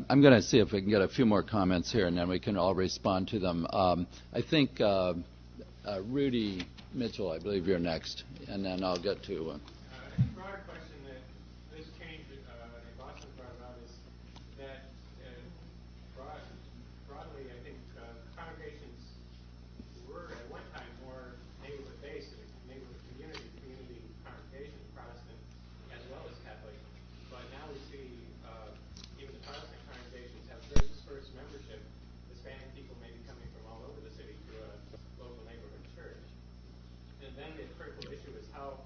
I'm going to see if we can get a few more comments here, and then we can all respond to them. I think Rudy Mitchell, I believe you're next, and then I'll get to... A broader question that this change that Boston brought about is that broadly, I think congregations were at one time more neighborhood-based, neighborhood community congregation, Protestant as well as Catholic. But now we see even the Protestant congregations have very dispersed membership. Hispanic people may be coming from all over the city to a local neighborhood church. And then the critical issue is how,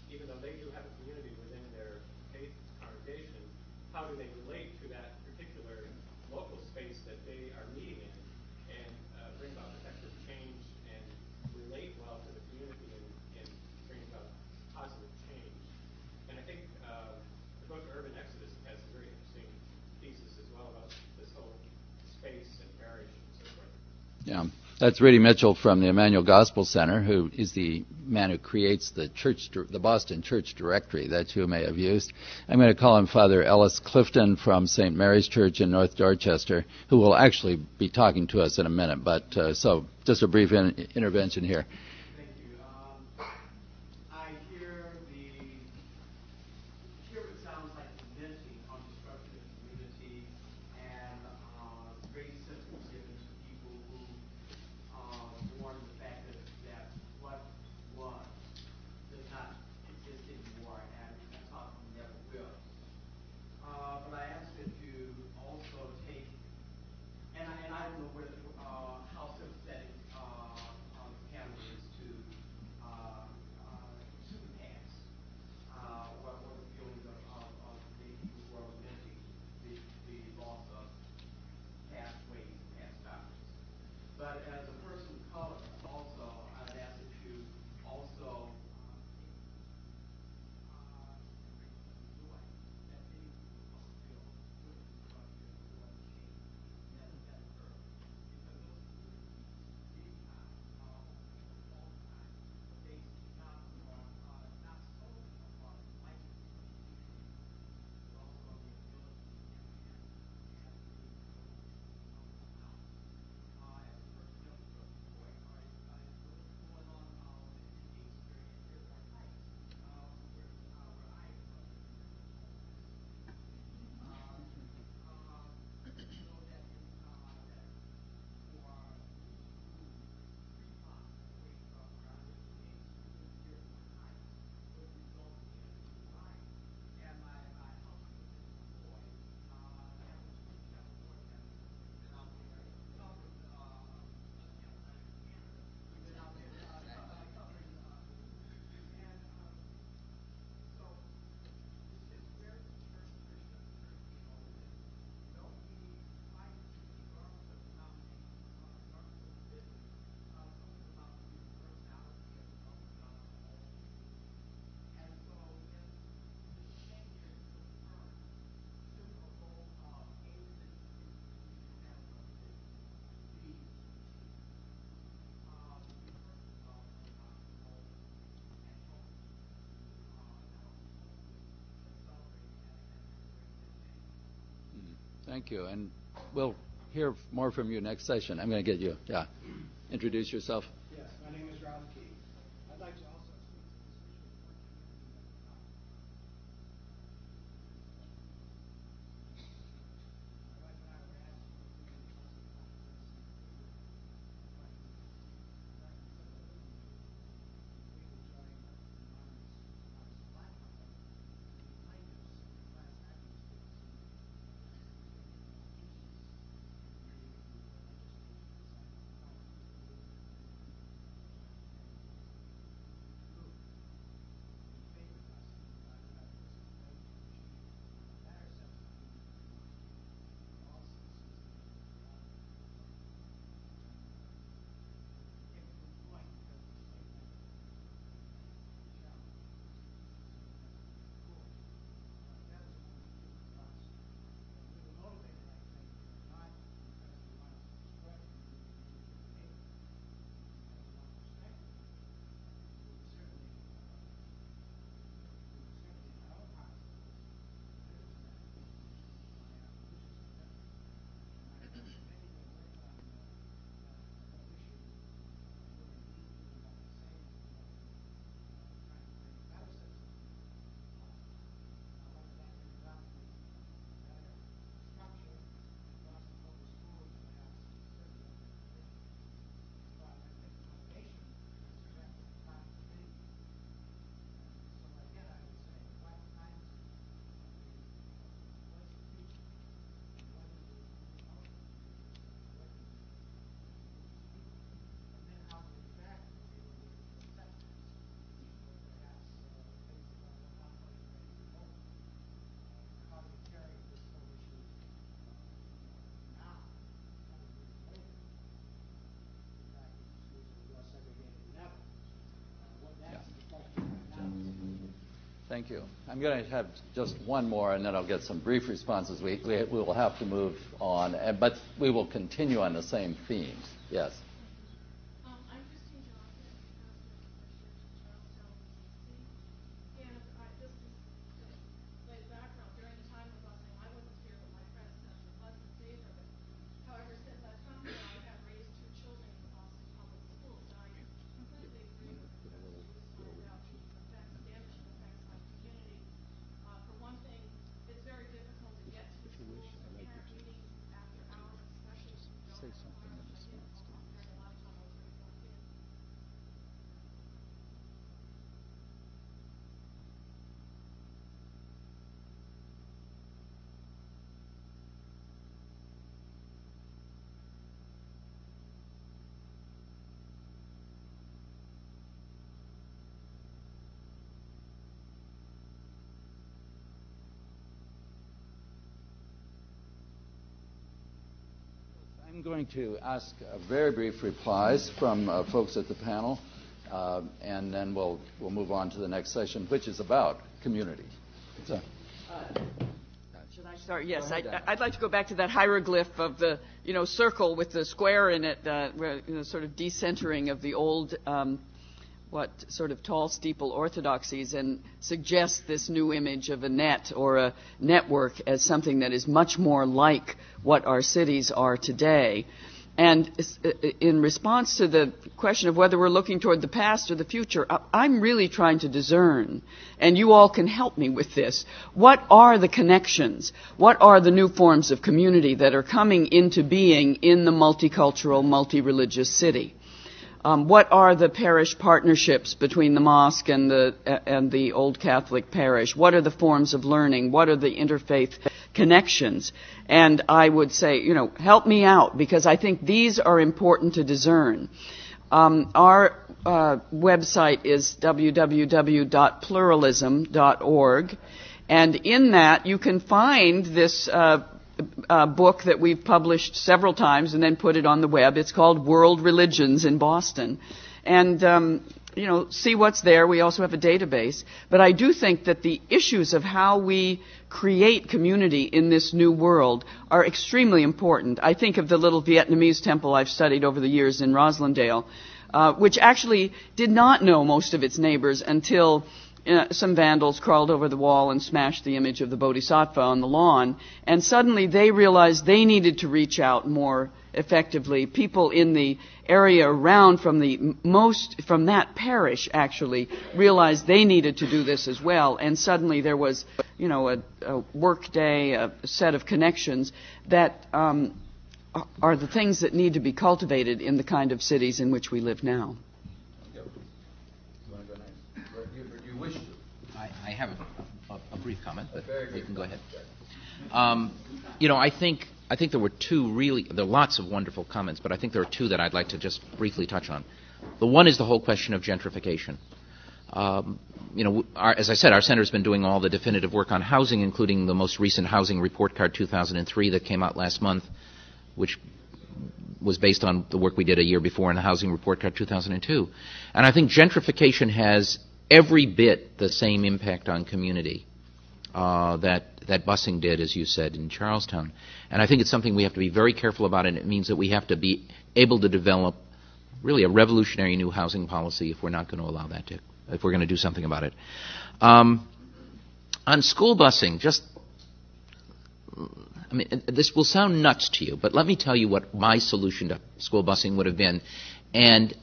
even though they do have a community within their faith congregation, how do they relate to that particular local space Yeah. That's Rudy Mitchell from the Emmanuel Gospel Center, who is the man who creates the Boston Church Directory that you may have used. I'm going to call on Father Ellis Clifton from St. Mary's Church in North Dorchester, who will actually be talking to us in a minute. But so just a brief intervention here. Thank you. I hear what sounds like convincing on destruction of community and great sympathy given to people who mourn the fact that what was does not exist anymore and probably never will. But I ask that you also take, and I don't know whether, how sympathetic the panel is to the past, what the feelings of the people who are lamenting the loss of past ways, past topics. But as a person of color, also, I'd ask that you also joy that many people of color feel with destruction or the change that occurred. Because those communities, many times, all the time, are based not solely upon life institutions, but also on the ability and the out. As a person of Detroit, what's going on in the experience here at Heights, where I am from, know that for blocks away from where I live today, here at Heights, would result in riot. And my house was destroyed. That was California. And out there covered, Canada. We've been out there covering, and so this is where the church, Christian church, came over this. We try to, regardless of denomination, regardless of religion, something about the universality of the gospel. And so in this 10 years to return to a role of a religious institution as a religion, the teaching the universal gospel and help not only hopefully, but celebrate and embrace that change. Thank you. And we'll hear more from you next session. I'm going to get you. Yeah. Introduce yourself. Yes, my name is Ralph Key. I'd like to also speak to this issue of what community my wife and I were asked to do a council conference we will join anonymous black couple behind us class action students Thank you. I'm going to have just one more, and then I'll get some brief responses. We will have to move on, but we will continue on the same themes. Yes. I'm Christine Johnson, and just to lay the background, during the time of busing, I wasn't here, but my predecessor was in favor of it. However, since I've come here, I have raised 2 children in the Boston public schools, and I completely agree with Professor Bluestone about the damaging effects on community. For one thing, it's very difficult to get to the schools for parent meetings after hours, especially if you don't have a car, which I did during a lot of time I was raising my kids. I'm going to ask very brief replies from folks at the panel, and then we'll move on to the next session, which is about community. So. Should I start? Yes, I'd like to go back to that hieroglyph of the circle with the square in it, where, sort of decentering of the old sort of tall steeple orthodoxies, and suggest this new image of a net or a network as something that is much more like what our cities are today. And in response to the question of whether we're looking toward the past or the future, I'm really trying to discern, and you all can help me with this. What are the connections? What are the new forms of community that are coming into being in the multicultural, multi-religious city? What are the parish partnerships between the mosque and the old Catholic parish? What are the forms of learning? What are the interfaith connections? And I would say, help me out, because I think these are important to discern. Our website is www.pluralism.org, and in that you can find this book that we've published several times and then put it on the web. It's called World Religions in Boston. And, see what's there. We also have a database. But I do think that the issues of how we create community in this new world are extremely important. I think of the little Vietnamese temple I've studied over the years in Roslindale, which actually did not know most of its neighbors until some vandals crawled over the wall and smashed the image of the Bodhisattva on the lawn, and suddenly they realized they needed to reach out more effectively. People in the area around from that parish actually realized they needed to do this as well, and suddenly there was, a work day, a set of connections that are the things that need to be cultivated in the kind of cities in which we live now. I have a brief comment, but you can go ahead. I think there were there are lots of wonderful comments, but I think there are 2 that I'd like to just briefly touch on. The one is the whole question of gentrification. As I said, our center has been doing all the definitive work on housing, including the most recent Housing Report Card 2003 that came out last month, which was based on the work we did a year before in the Housing Report Card 2002. And I think gentrification has every bit the same impact on community that busing did, as you said, in Charlestown. And I think it's something we have to be very careful about, and it means that we have to be able to develop really a revolutionary new housing policy if we're not going to allow that if we're going to do something about it. On school busing, this will sound nuts to you, but let me tell you what my solution to school busing would have been. And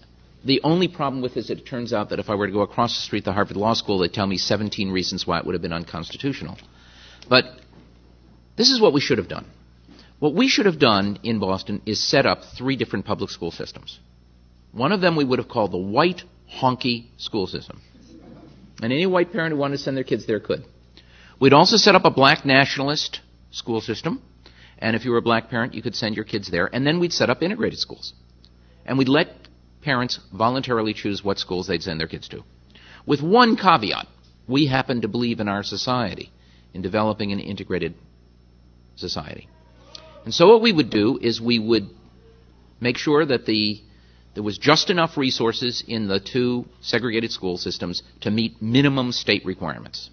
the only problem with this is it turns out that if I were to go across the street to Harvard Law School, they'd tell me 17 reasons why it would have been unconstitutional. But this is what we should have done. What we should have done in Boston is set up 3 different public school systems. One of them we would have called the white honky school system. And any white parent who wanted to send their kids there could. We'd also set up a black nationalist school system. And if you were a black parent, you could send your kids there. And then we'd set up integrated schools. And we'd let parents voluntarily choose what schools they'd send their kids to. With one caveat: we happen to believe in our society, in developing an integrated society. And so what we would do is we would make sure that there was just enough resources in the 2 segregated school systems to meet minimum state requirements.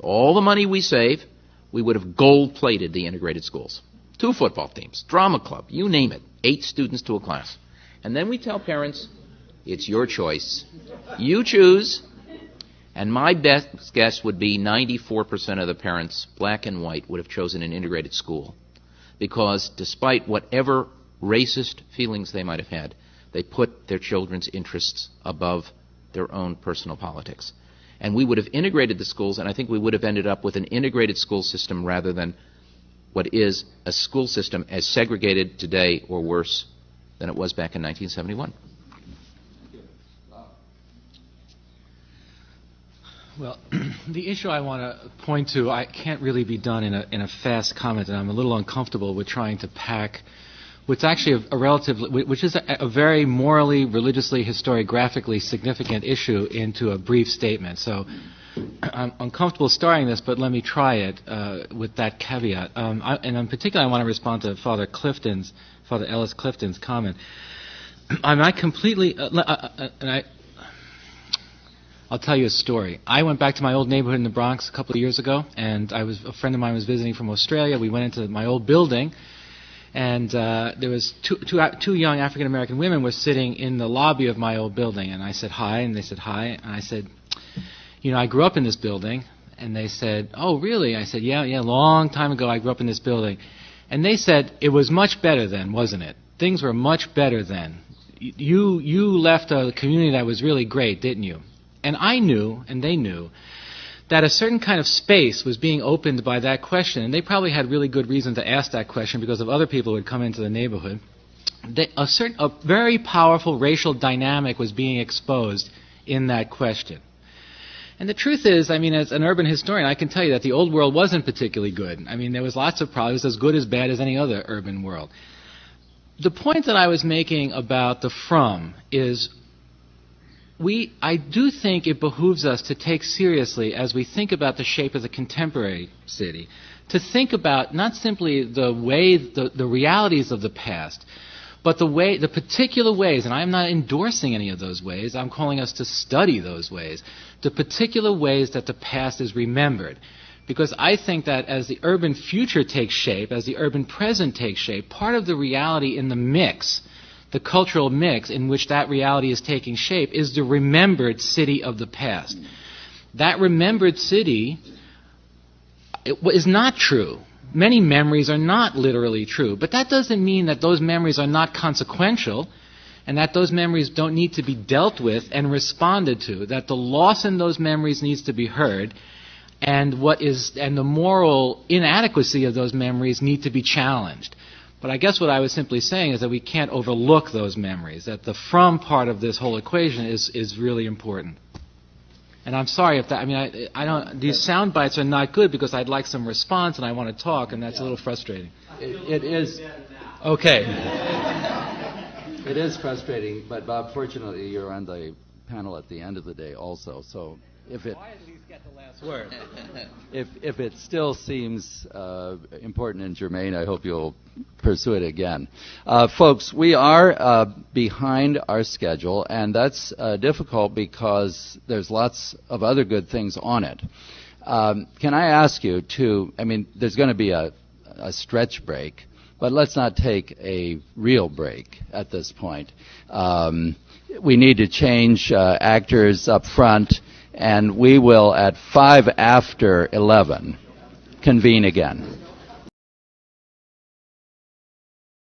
all the money we save, we would have gold-plated the integrated schools. 2 football teams, drama club, you name it, 8 students to a class. And then we tell parents, it's your choice. You choose. And my best guess would be 94% of the parents, black and white, would have chosen an integrated school. Because despite whatever racist feelings they might have had, they put their children's interests above their own personal politics. And we would have integrated the schools, and I think we would have ended up with an integrated school system rather than what is a school system as segregated today or worse than it was back in 1971. Well, the issue I want to point to, I can't really be done in a fast comment, and I'm a little uncomfortable with trying to pack what's actually which is a very morally, religiously, historiographically significant issue into a brief statement. So I'm uncomfortable starting this, but let me try it with that caveat. And in particular, I want to respond to Father Ellis Clifton's comment. I'll tell you a story. I went back to my old neighborhood in the Bronx a couple of years ago, and a friend of mine was visiting from Australia. We went into my old building, and there was two young African-American women were sitting in the lobby of my old building, and I said hi, and they said hi, and I said, I grew up in this building, and they said, oh, really? I said, yeah, long time ago I grew up in this building. And they said, it was much better then, wasn't it? Things were much better then. You left a community that was really great, didn't you? And I knew, and they knew, that a certain kind of space was being opened by that question, and they probably had really good reason to ask that question because of other people who had come into the neighborhood. A very powerful racial dynamic was being exposed in that question. And the truth is, as an urban historian, I can tell you that the old world wasn't particularly good. There was lots of problems, as good as bad as any other urban world. The point that I was making about the from is I do think it behooves us to take seriously, as we think about the shape of the contemporary city, to think about not simply the realities of the past, but the particular ways, and I'm not endorsing any of those ways, I'm calling us to study those ways, the particular ways that the past is remembered. Because I think that as the urban future takes shape, as the urban present takes shape, part of the reality in the mix, the cultural mix in which that reality is taking shape, is the remembered city of the past. That remembered city is not true. Many memories are not literally true, but that doesn't mean that those memories are not consequential and that those memories don't need to be dealt with and responded to, that the loss in those memories needs to be heard, and the moral inadequacy of those memories need to be challenged. But I guess what I was simply saying is that we can't overlook those memories, that the from part of this whole equation is really important. And I'm sorry if that, these sound bites are not good because I'd like some response and I want to talk, and that's a little frustrating. It is. Okay. It is frustrating, but Bob, fortunately you're on the panel at the end of the day also, so if it... Why at least get the last word? If it still seems important and germane, I hope you'll pursue it again. Folks, we are behind our schedule, and that's difficult because there's lots of other good things on it. Can I ask you to, there's going to be a stretch break, but let's not take a real break at this point. We need to change actors up front, and we will, at 5 after 11, convene again.